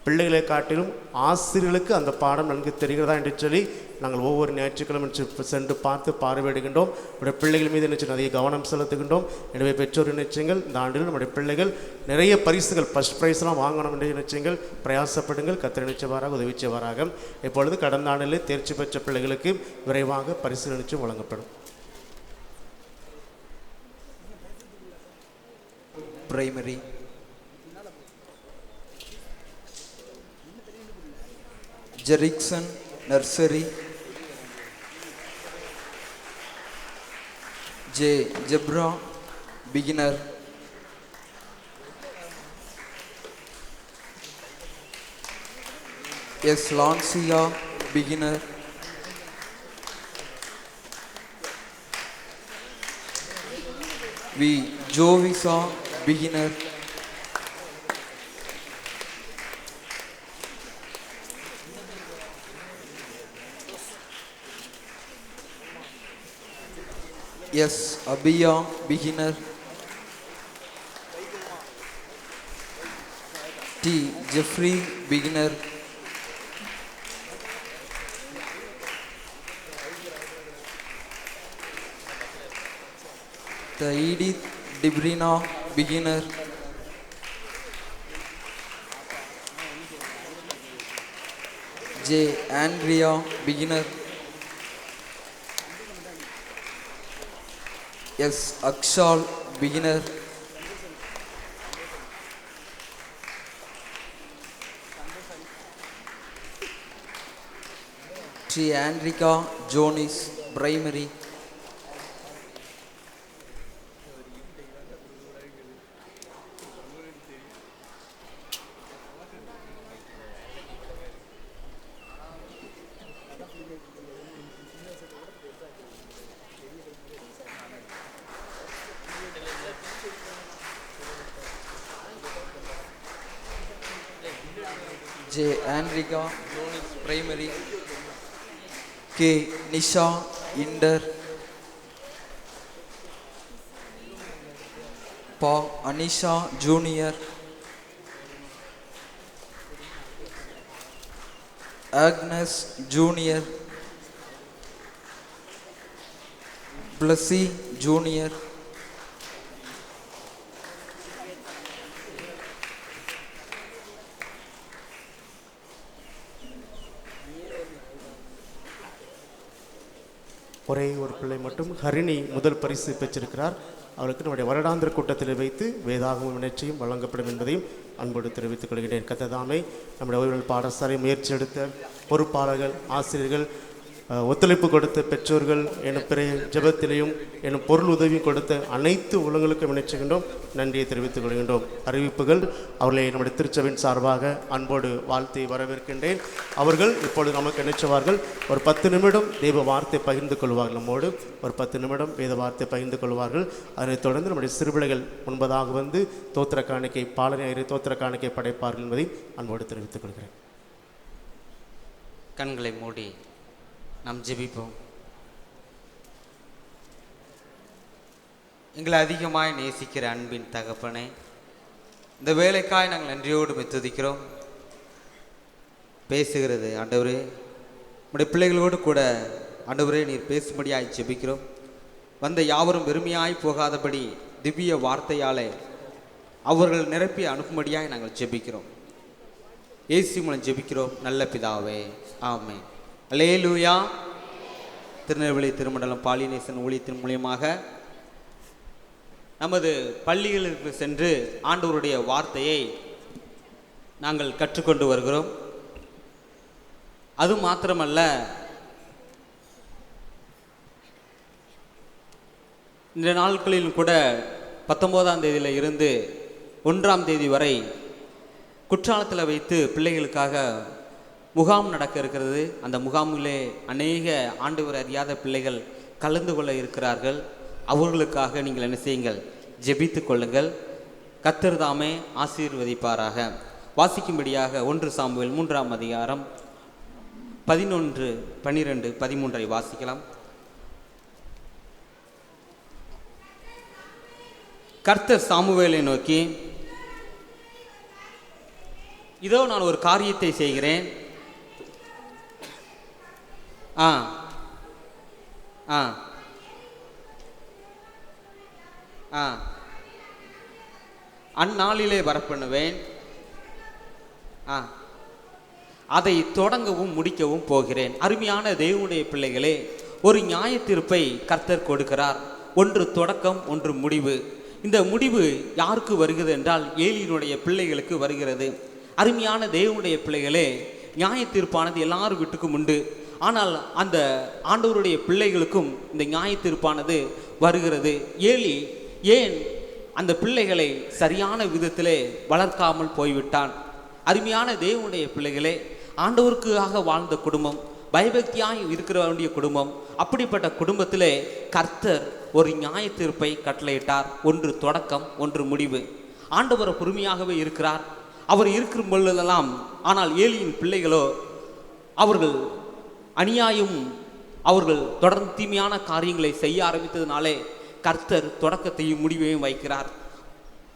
பிள்ளைகளை காட்டிலும் ஆசிரியர்களுக்கு அந்த பாடம் நன்கு தெரிகிறதா என்று சொல்லி நாங்கள் ஒவ்வொரு ஞாயிற்றுக்கிழமை சென்று பார்த்து பார்வையிடுகின்றோம். நம்முடைய பிள்ளைகள் மீது நினைச்சு நிறைய கவனம் செலுத்துகின்றோம். எனவே பெற்றோர் நிச்சயங்கள் இந்த ஆண்டில் நம்முடைய பிள்ளைகள் நிறைய பரிசுகள் ஃபர்ஸ்ட் ப்ரைஸ்லாம் வாங்கணும் என்று நிச்சயங்கள் பிரயாசப்படுங்கள். கர்த்தர் நிச்சயவாராக உதவி செய்வாராக. இப்பொழுது கடந்த ஆண்டிலே தேர்ச்சி பெற்ற பிள்ளைகளுக்கு விரைவாக பரிசு நிச்சயம் வழங்கப்படும். Primary Jerickson nursery, J Jebra beginner, S Lancia beginner, V Jovisa beginner, S Abiya beginner, D Jeffrey beginner, T Edith Dibrina beginner, J Andrea beginner, S Akshal beginner, Sri Andrika Jonis primary, J Andrika Jonis primary, K Nisha inter, பா Anisha junior, Agnes junior, Blessy junior, ஒரே ஒரு பிள்ளை மட்டும் ஹரிணி முதல் பரிசு பெற்றிருக்கிறார். அவளுக்கு நம்முடைய வருடாந்திர கூட்டத்தில் வைத்து வேதாகம நிச்சயம் வழங்கப்படும் என்பதையும் அன்போடு தெரிவித்துக் கொள்கிறேன். கர்த்தர் நம்முடைய ஓய்வு பாடசாலை முயற்சி எடுத்த பொறுப்பாளர்கள், ஆசிரியர்கள், ஒத்துழைப்பு கொடுத்த பெற்றோர்கள், எனும் பிற ஜெபத்திலையும் எனும் பொருள் உதவியும் கொடுத்த அனைத்து உள்ளங்களுக்கும் நினைச்சுகின்றோம், நன்றியை தெரிவித்துக் கொள்கின்றோம். அறிவிப்புகள் அவர்களை நம்முடைய திருச்சபையின் சார்பாக அன்போடு வாழ்த்தி வரவேற்கின்றேன். அவர்கள் இப்பொழுது நமக்கு நினைச்சவார்கள் ஒரு 10 நிமிடம் தெய்வ வார்த்தை பகிர்ந்து கொள்வார்கள். நம்மோடு ஒரு 10 நிமிடம் வேத வார்த்தை பகிர்ந்து கொள்வார்கள். அதனைத் தொடர்ந்து நம்முடைய சிறுபிள்ளைகள் முன்பதாக வந்து தோத்திர காணிக்கை பாலனை தோத்திர காணிக்கை படைப்பார்கள் என்பதை அன்போடு தெரிவித்துக் கொள்கிறேன். கண்களை மூடி நாம் ஜெபிப்போம். எங்களை அதிகமாய் நேசிக்கிற அன்பின் தகப்பனே, இந்த வேலைக்காய் நாங்கள் நன்றியோடு துதிக்கிறோம். பேசுகிறது ஆண்டவரே, உடைய பிள்ளைகளோடு கூட ஆண்டவரே நீர் பேசும்படியாய் ஜெபிக்கிறோம். வந்த யாவரும் வெறுமையாய் போகாதபடி திவ்ய வார்த்தையாலே அவர்கள் நிரப்பி அனுப்பும்படியாய் நாங்கள் ஜெபிக்கிறோம். இயேசு மூலம் ஜெபிக்கிறோம் நல்ல பிதாவே, ஆமென். அல்லேலூயா. திருநெல்வேலி திருமண்டலம் பாலினேசன் ஊழியத்தின் மூலியமாக நமது பள்ளிகளுக்கு சென்று ஆண்டவருடைய வார்த்தையை நாங்கள் கற்றுக்கொண்டு வருகிறோம். அது மாத்திரமல்ல, இந்த நாட்களிலும் கூட 19ஆம் தேதியில் இருந்து 1ஆம் தேதி வரை குற்றாலத்தில் வைத்து பிள்ளைகளுக்காக முகாம் நடக்க இருக்கிறது. அந்த முகாமிலே அநேக ஆண்டவர் அறியாத பிள்ளைகள் கலந்து கொள்ள இருக்கிறார்கள். அவர்களுக்காக நீங்கள் என்ன செய்யுங்கள், ஜெபித்து கொள்ளுங்கள். கர்த்தர் தாமே ஆசீர்வதிப்பாராக. வாசிக்கும்படியாக 1 சாமுவேல் 3ஆம் அதிகாரம் 11, 12, 13 வாசிக்கலாம். கர்த்தர் சாமுவேலை நோக்கி, இதோ நான் ஒரு காரியத்தை செய்கிறேன். அந்நாளிலே வரப்பண்ணுவேன். அதை தொடங்கவும் முடிக்கவும் போகிறேன். அருமையான தேவனுடைய பிள்ளைகளே, ஒரு நியாய தீர்ப்பை கர்த்தர் கொடுக்கிறார். ஒன்று தொடக்கம், ஒன்று முடிவு. இந்த முடிவு யாருக்கு வருகிறது என்றால் ஏலியினுடைய பிள்ளைகளுக்கு வருகிறது. அருமையான தேவனுடைய பிள்ளைகளே, நியாய தீர்ப்பானது எல்லாரும் வீட்டுக்கும் உண்டு. ஆனால் அந்த ஆண்டவருடைய பிள்ளைகளுக்கும் இந்த நியாய தீர்ப்பானது வருகிறது. ஏலி ஏன் அந்த பிள்ளைகளை சரியான விதத்திலே வளர்க்காமல் போய்விட்டான்? அருமையான தேவனுடைய பிள்ளைகளே, ஆண்டவருக்காக வாழ்ந்த குடும்பம், பயபக்தியாய் இருக்கிற வேண்டிய குடும்பம், அப்படிப்பட்ட குடும்பத்திலே கர்த்தர் ஒரு நியாய தீர்ப்பை கட்டளையிட்டார். ஒன்று தொடக்கம், ஒன்று முடிவு. ஆண்டவர் பொறுமையாகவே இருக்கிறார். அவர் இருக்கும் பொழுதெல்லாம், ஆனால் ஏலியின் பிள்ளைகளோ அவர்கள் அநியாயம், அவர்கள் தொடர்ந்து தீமையான காரியங்களை செய்ய ஆரம்பித்ததுனாலே கர்த்தர் தொடக்கத்தையும் முடிவையும் வைக்கிறார்.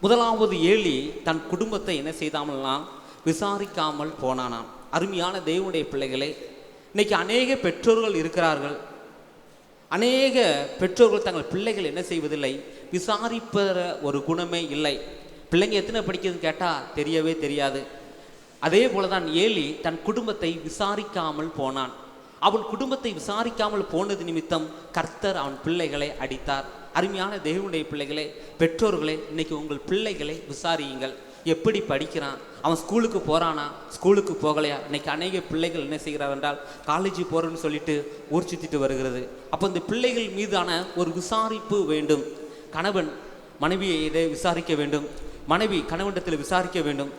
முதலாவது ஏலி தன் குடும்பத்தை என்ன செய்தாமல்லாம் விசாரிக்காமல் போனானாம். அருமையான தேவனுடைய பிள்ளைகளே, இன்னைக்கு அநேக பெற்றோர்கள் இருக்கிறார்கள். அநேக பெற்றோர்கள் தங்கள் பிள்ளைகள் என்ன செய்வதில்லை, விசாரிப்பற ஒரு குணமே இல்லை. பிள்ளைங்க எத்தனை படிக்கிறதுன்னு கேட்டால் தெரியவே தெரியாது. அதே போலதான் ஏலி தன் குடும்பத்தை விசாரிக்காமல் போனான். அவன் குடும்பத்தை விசாரிக்காமல் போனது நிமித்தம் கர்த்தர் அவன் பிள்ளைகளை அடித்தார். அருமையான தேவனுடைய பிள்ளைகளே, பெற்றோர்களே, இன்னைக்கு உங்கள் பிள்ளைகளை விசாரியுங்கள். எப்படி படிக்கிறான், அவன் ஸ்கூலுக்கு போகிறானா, ஸ்கூலுக்கு போகலையா? இன்னைக்கு அநேக பிள்ளைகள் என்ன செய்கிறார் என்றால் காலேஜ் போகிறேன்னு சொல்லிட்டு ஊர் சுற்றிட்டு வருகிறது. அப்போ இந்த பிள்ளைகள் மீதான ஒரு விசாரிப்பு வேண்டும். கணவன் மனைவியை இதை விசாரிக்க வேண்டும், மனைவி கணவனிடத்தில் விசாரிக்க வேண்டும்.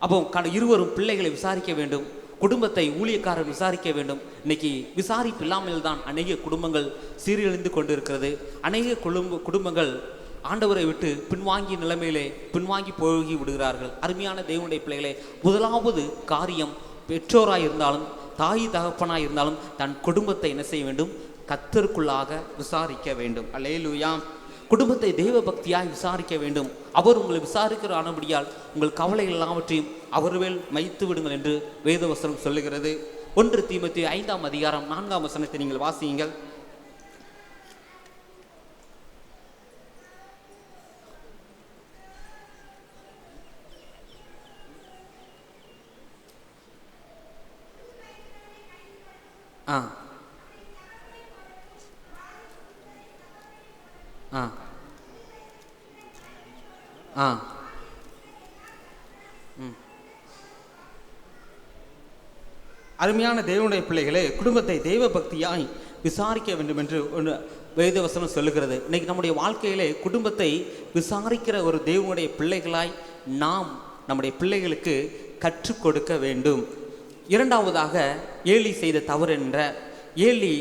அப்போ இருவரும் பிள்ளைகளை விசாரிக்க வேண்டும், குடும்பத்தை ஊழியக்காரர் விசாரிக்க வேண்டும். இன்னைக்கு விசாரிப்பு இல்லாமல் தான் அநேக குடும்பங்கள் சீரழிந்து கொண்டு இருக்கிறது. அநேக குடும்பங்கள் ஆண்டவரை விட்டு பின்வாங்கி நிலைமையிலே பின்வாங்கி போகி விடுகிறார்கள். அருமையான தேவனுடைய பிள்ளைகளே, முதலாவது காரியம், பெற்றோராக இருந்தாலும் தாய் தகப்பனாக இருந்தாலும் தன் குடும்பத்தை என்ன செய்ய வேண்டும், கர்த்தருக்குள்ளாக விசாரிக்க வேண்டும். அல்லேலூயா. குடும்பத்தை தெய்வ பக்தியாய் விசாரிக்க வேண்டும். அவர் உங்களை விசாரிக்கிற ஆனபடியால் உங்கள் கவலைகள் எல்லாவற்றையும் அவர்வேல் மைத்து விடுங்கள் என்று வேதவசனம் சொல்லுகிறது. 1 தீமோத்தேயு 5ஆம் அதிகாரம் 4ஆம் வசனத்தை நீங்கள் வாசியுங்கள். அருமையான தேவனுடைய பிள்ளைகளே, குடும்பத்தை தெய்வ பக்தியாய் விசாரிக்க வேண்டும் என்று ஒன்று வேதவசனம் சொல்லுகிறது. இன்னைக்கு நம்முடைய வாழ்க்கையிலே குடும்பத்தை விசாரிக்கிற ஒரு தேவனுடைய பிள்ளைகளாய் நாம் நம்முடைய பிள்ளைகளுக்கு கற்றுக் கொடுக்க வேண்டும். இரண்டாவதாக, ஏலி செய்த தவறு என்ற ஏலி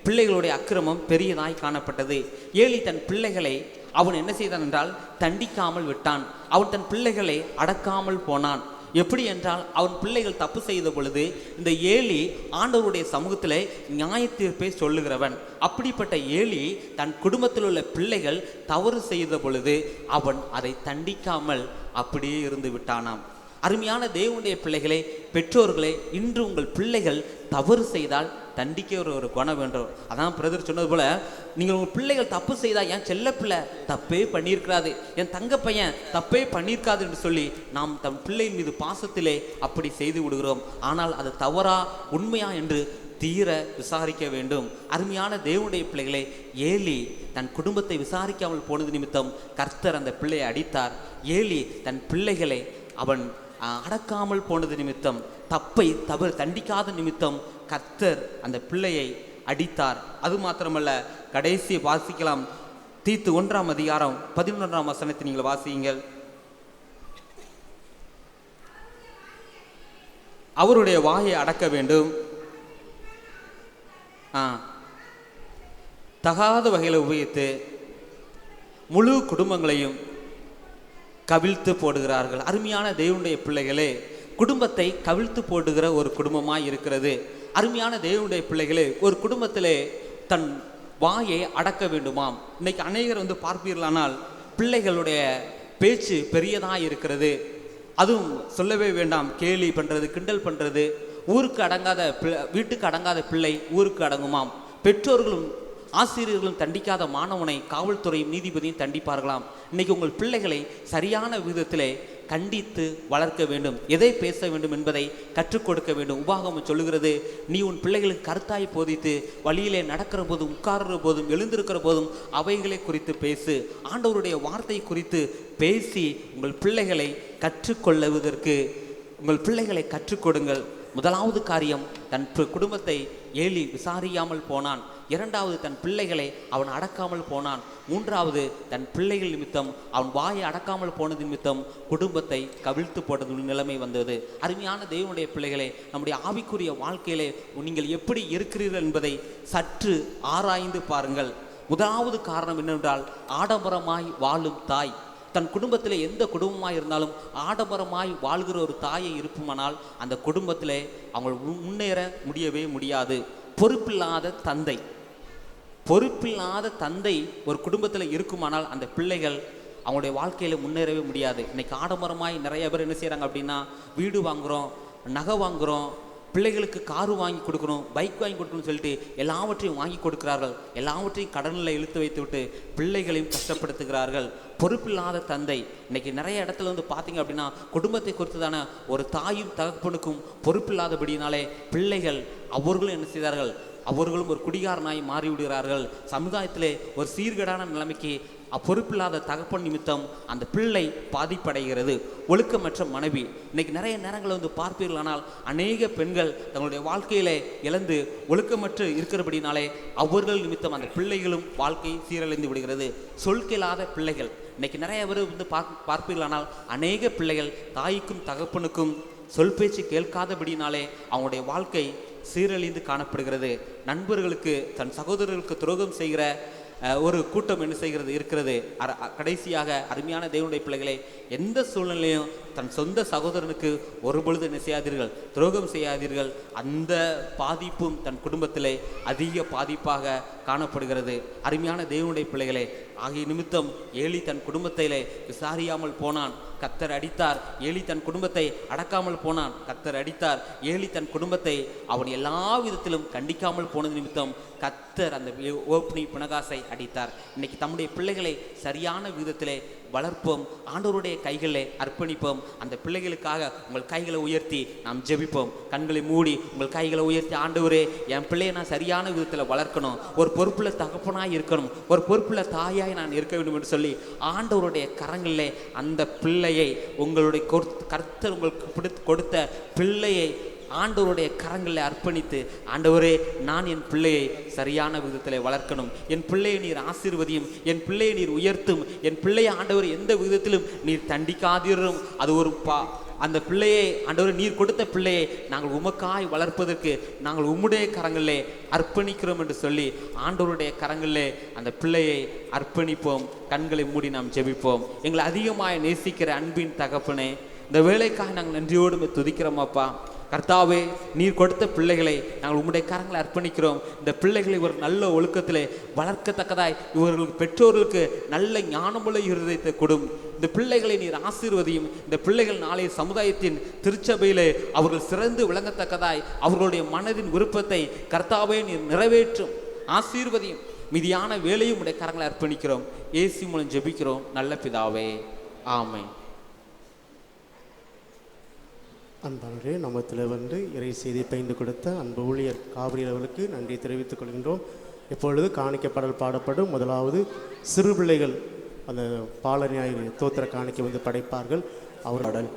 பிள்ளைகளுடைய அக்கிரமம் பெரியதாய் காணப்பட்டது. ஏலி தன் பிள்ளைகளை அவன் என்ன செய்தான் என்றால் தண்டிக்காமல் விட்டான். அவன் தன் பிள்ளைகளை அடக்காமல் போனான். எப்படி என்றால், அவன் பிள்ளைகள் தப்பு செய்த பொழுது இந்த ஏலி ஆண்டவருடைய சமூகத்தில் நியாய தீர்ப்பை சொல்லுகிறவன். அப்படிப்பட்ட ஏலி தன் குடும்பத்தில் உள்ள பிள்ளைகள் தவறு செய்த பொழுது அவன் அதை தண்டிக்காமல் அப்படியே இருந்து விட்டானாம். அருமையான தேவனுடைய பிள்ளைகளே, பெற்றோர்களே, இன்று உங்கள் பிள்ளைகள் தவறு செய்தால் தண்டிக்க ஒரு குணம் வேண்டும். அதான் பிரதர் சொன்னது போல, நீங்கள் உங்கள் பிள்ளைகள் தப்பு செய்தால், என் செல்ல பிள்ளை தப்பே பண்ணியிருக்காது, என் தங்க பையன் தப்பே பண்ணியிருக்காது என்று சொல்லி நாம் தம் பிள்ளையின் மீது பாசத்திலே அப்படி செய்து விடுகிறோம். ஆனால் அது தவறா உண்மையா என்று தீர விசாரிக்க வேண்டும். அருமையான தேவனுடைய பிள்ளைகளே, ஏலி தன் குடும்பத்தை விசாரிக்காமல் போனது நிமித்தம் கர்த்தர் அந்த பிள்ளையை அடித்தார். ஏலி தன் பிள்ளைகளை அவன் அடக்காமல் போனது நிமித்தம், தப்பை தவறு தண்டிக்காத நிமித்தம் கர்த்தர் அந்த பிள்ளையை அடித்தார். அது மாத்திரமல்ல, கடைசி வாசிக்கலாம். தீத்து 1ஆம் அதிகாரம் 11ஆம் வசனத்தை நீங்கள் வாசியுங்கள். அவருடைய வாயை அடக்க வேண்டும், தகாத வகையில் உபயோகித்து முழு குடும்பங்களையும் கவிழ்த்து போடுகிறார்கள். அருமையான தேவனுடைய பிள்ளைகளே, குடும்பத்தை கவிழ்த்து போடுகிற ஒரு குடும்பமாய் இருக்கிறது. அருமையான தேவனுடைய பிள்ளைகளே, ஒரு குடும்பத்திலே தன் வாயை அடக்க வேண்டுமாம். இன்னைக்கு அநேகர் பார்ப்பீர்களானால் பிள்ளைகளுடைய பேச்சு பெரியதாக இருக்கிறது. அதுவும் சொல்லவே வேண்டாம், கேலி பண்ணுறது, கிண்டல் பண்ணுறது. ஊருக்கு அடங்காத வீட்டுக்கு அடங்காத பிள்ளை ஊருக்கு அடங்குமாம். பெற்றோர்களும் ஆசிரியர்களும் தண்டிக்காத மாணவனை காவல்துறையும் நீதிபதியும் தண்டிப்பார்களாம். இன்னைக்கு உங்கள் பிள்ளைகளை சரியான விதத்திலே கண்டித்து வளர்க்க வேண்டும். எதை பேச வேண்டும் என்பதை கற்றுக் கொடுக்க வேண்டும். உபாகமம் சொல்லுகிறது, நீ உன் பிள்ளைகளுக்கு கருத்தாய் போதித்து வழியிலே நடக்கிற போதும் உட்கார்ற போதும் எழுந்திருக்கிற போதும் அவைகளை குறித்து பேசு. ஆண்டவருடைய வார்த்தை குறித்து பேசி உங்கள் பிள்ளைகளை கற்றுக்கொள்ளுவதற்கு உங்கள் பிள்ளைகளை கற்றுக் கொடுங்கள். முதலாவது காரியம், தன் குடும்பத்தை ஏலி விசாரியாமல் போனான். இரண்டாவது, தன் பிள்ளைகளை அவன் அடக்காமல் போனான். மூன்றாவது, தன் பிள்ளைகள் நிமித்தம் அவன் வாயை அடக்காமல் போனது நிமித்தம் குடும்பத்தை கவிழ்த்து போட்டது நிலைமை வந்தது. அருமையான தேவனுடைய பிள்ளைகளே, நம்முடைய ஆவிக்குரிய வாழ்க்கையிலே நீங்கள் எப்படி இருக்கிறீர்கள் என்பதை சற்று ஆராய்ந்து பாருங்கள். முதலாவது காரணம் என்னவென்றால், ஆடம்பரமாய் வாழும் தாய். தன் குடும்பத்தில் எந்த குடும்பமாக இருந்தாலும் ஆடம்பரமாய் வாழ்கிற ஒரு தாயை இருப்புமானால் அந்த குடும்பத்தில் அவங்க முன்னேற முடியவே முடியாது. பொறுப்பில்லாத தந்தை ஒரு குடும்பத்தில் இருக்குமானால் அந்த பிள்ளைகள் அவங்களுடைய வாழ்க்கையில் முன்னேறவே முடியாது. இன்னைக்கு ஆடம்பரமாய் நிறைய பேர் என்ன செய்கிறாங்க அப்படின்னா, வீடு வாங்குகிறோம், நகை வாங்குகிறோம், பிள்ளைகளுக்கு காரு வாங்கி கொடுக்கணும், பைக் வாங்கி கொடுக்கணும்னு சொல்லிட்டு எல்லாவற்றையும் வாங்கி கொடுக்கிறார்கள். எல்லாவற்றையும் கடனில் இழுத்து வைத்து விட்டு பிள்ளைகளையும் கஷ்டப்படுத்துகிறார்கள். பொறுப்பில்லாத தந்தை. இன்னைக்கு நிறைய இடத்துல பார்த்தீங்க அப்படின்னா, குடும்பத்தை குறித்துதான ஒரு தாயும் தகப்பனுக்கும் பொறுப்பில்லாதபடினாலே பிள்ளைகள் அவர்களும் என்ன செய்தார்கள், அவர்களும் ஒரு குடிகாரனாய் மாறிவிடுகிறார்கள். சமுதாயத்திலே ஒரு சீர்கேடான நிலைமைக்கு பொறுப்பில்லாத தகப்பன் நிமித்தம் அந்த பிள்ளை பாதிப்படைகிறது. ஒழுக்கமற்ற மனைவி. இன்னைக்கு நிறைய நேரங்களில் பார்ப்பீர்களானால் அநேக பெண்கள் தங்களுடைய வாழ்க்கையிலே இழந்து ஒழுக்கமற்று இருக்கிறபடினாலே அவர்கள் நிமித்தம் அந்த பிள்ளைகளும் வாழ்க்கை சீரழிந்து விடுகிறது. சொல்கேளாத பிள்ளைகள். இன்னைக்கு நிறைய பேர் பார்ப்பீர்களானால் அநேக பிள்ளைகள் தாய்க்கும் தகப்பனுக்கும் சொல் பேச்சு கேட்காதபடினாலே அவங்களுடைய வாழ்க்கை சீரழிந்து காணப்படுகிறது. நண்பர்களுக்கு, தன் சகோதரர்களுக்கு துரோகம் செய்கிற ஒரு கூட்டம் என்ன செய்கிறது இருக்கிறது. கடைசியாக அருமையான தேவனுடைய பிள்ளைகளை, எந்த சூழ்நிலையும் தன் சொந்த சகோதரனுக்கு ஒரு பொழுது என்ன செய்யாதீர்கள், துரோகம் செய்யாதீர்கள். அந்த பாதிப்பும் தன் குடும்பத்திலே அதிக பாதிப்பாக காணப்படுகிறது. அருமையான தேவனுடைய பிள்ளைகளே, ஆகிய நிமித்தம் ஏலி தன் குடும்பத்திலே விசாரியாமல் போனான், கர்த்தர் அடித்தார். ஏலி தன் குடும்பத்தை அடக்காமல் போனான், கர்த்தர் அடித்தார். ஏலி தன் குடும்பத்தை அவன் எல்லா விதத்திலும் கண்டிக்காமல் போனது நிமித்தம் கர்த்தர் அந்த ஓப்னி பினகாசை அடித்தார். இன்னைக்கு தம்முடைய பிள்ளைகளை சரியான விதத்திலே வளர்ப்போம், ஆண்டவருடைய கைகளை அர்ப்பணிப்போம். அந்த பிள்ளைகளுக்காக உங்கள் கைகளை உயர்த்தி நாம் ஜெபிப்போம். கண்களை மூடி உங்கள் கைகளை உயர்த்தி, ஆண்டவரே, என் பிள்ளையை நான் சரியான விதத்தில் வளர்க்கணும், ஒரு பொறுப்புள்ள தகப்பனாய் இருக்கணும், ஒரு பொறுப்புள்ள தாயாய் நான் இருக்க வேண்டும் என்று சொல்லி ஆண்டவருடைய கரங்களிலே அந்த பிள்ளையை, உங்களுடைய கர்த்தர் உங்களுக்கு கொடுத்த பிள்ளையை ஆண்டவருடைய கரங்களில் அர்ப்பணித்து, ஆண்டவரே, நான் என் பிள்ளையை சரியான விதத்தில் வளர்க்கணும், என் பிள்ளையை நீர் ஆசீர்வதியும், என் பிள்ளையை நீர் உயர்த்தும், என் பிள்ளையை ஆண்டவர் எந்த விதத்திலும் நீர் தண்டிக்காதீரும். அது ஒரு அந்த பிள்ளையை ஆண்டவர் நீர் கொடுத்த பிள்ளையை நாங்கள் உமக்காய் வளர்ப்பதற்கு நாங்கள் உம்முடைய கரங்களிலே அர்ப்பணிக்கிறோம் என்று சொல்லி ஆண்டவருடைய கரங்களிலே அந்த பிள்ளையை அர்ப்பணிப்போம். கண்களை மூடி நாம் ஜெபிப்போம். எங்களை அதிகமாய் நேசிக்கிற அன்பின் தகப்பனே, இந்த வேலைக்காக நாங்கள் நன்றியோடு துதிக்கிறோம் அப்பா. கர்த்தாவே, நீர் கொடுத்த பிள்ளைகளை நாங்கள் உம்முடைய கரங்களை அர்ப்பணிக்கிறோம். இந்த பிள்ளைகளை ஒரு நல்ல ஒழுக்கத்திலே வளர்க்கத்தக்கதாய் இவர்களுக்கு பெற்றோர்களுக்கு நல்ல ஞானமுள்ள இருதயத்தை கொடும். இந்த பிள்ளைகளை நீர் ஆசீர்வதியும். இந்த பிள்ளைகள் நாளைய சமுதாயத்தின் திருச்சபையிலே அவர்கள் சிறந்து விளங்கத்தக்கதாய் அவர்களுடைய மனதின் விருப்பத்தை கர்த்தாவே நீர் நிறைவேற்றும். ஆசீர்வதியும். மீதியான வேலையும் உடைய கரங்களை அர்ப்பணிக்கிறோம். இயேசு மூலம் ஜெபிக்கிறோம் நல்ல பிதாவே, ஆமென். அன்பானவரே, நம்மத்தில் இறை செய்தி பகிர்ந்து கொடுத்த அன்பு ஊழியர் காவிரி அவர்களுக்கு நன்றி தெரிவித்துக் கொள்கின்றோம். இப்பொழுது காணிக்கப்படல் பாடப்படும். முதலாவது சிறு பிள்ளைகள் அந்த பால ஞாயிறு தோத்திர காணிக்கை படைப்பார்கள். அவர்கள்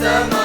Sama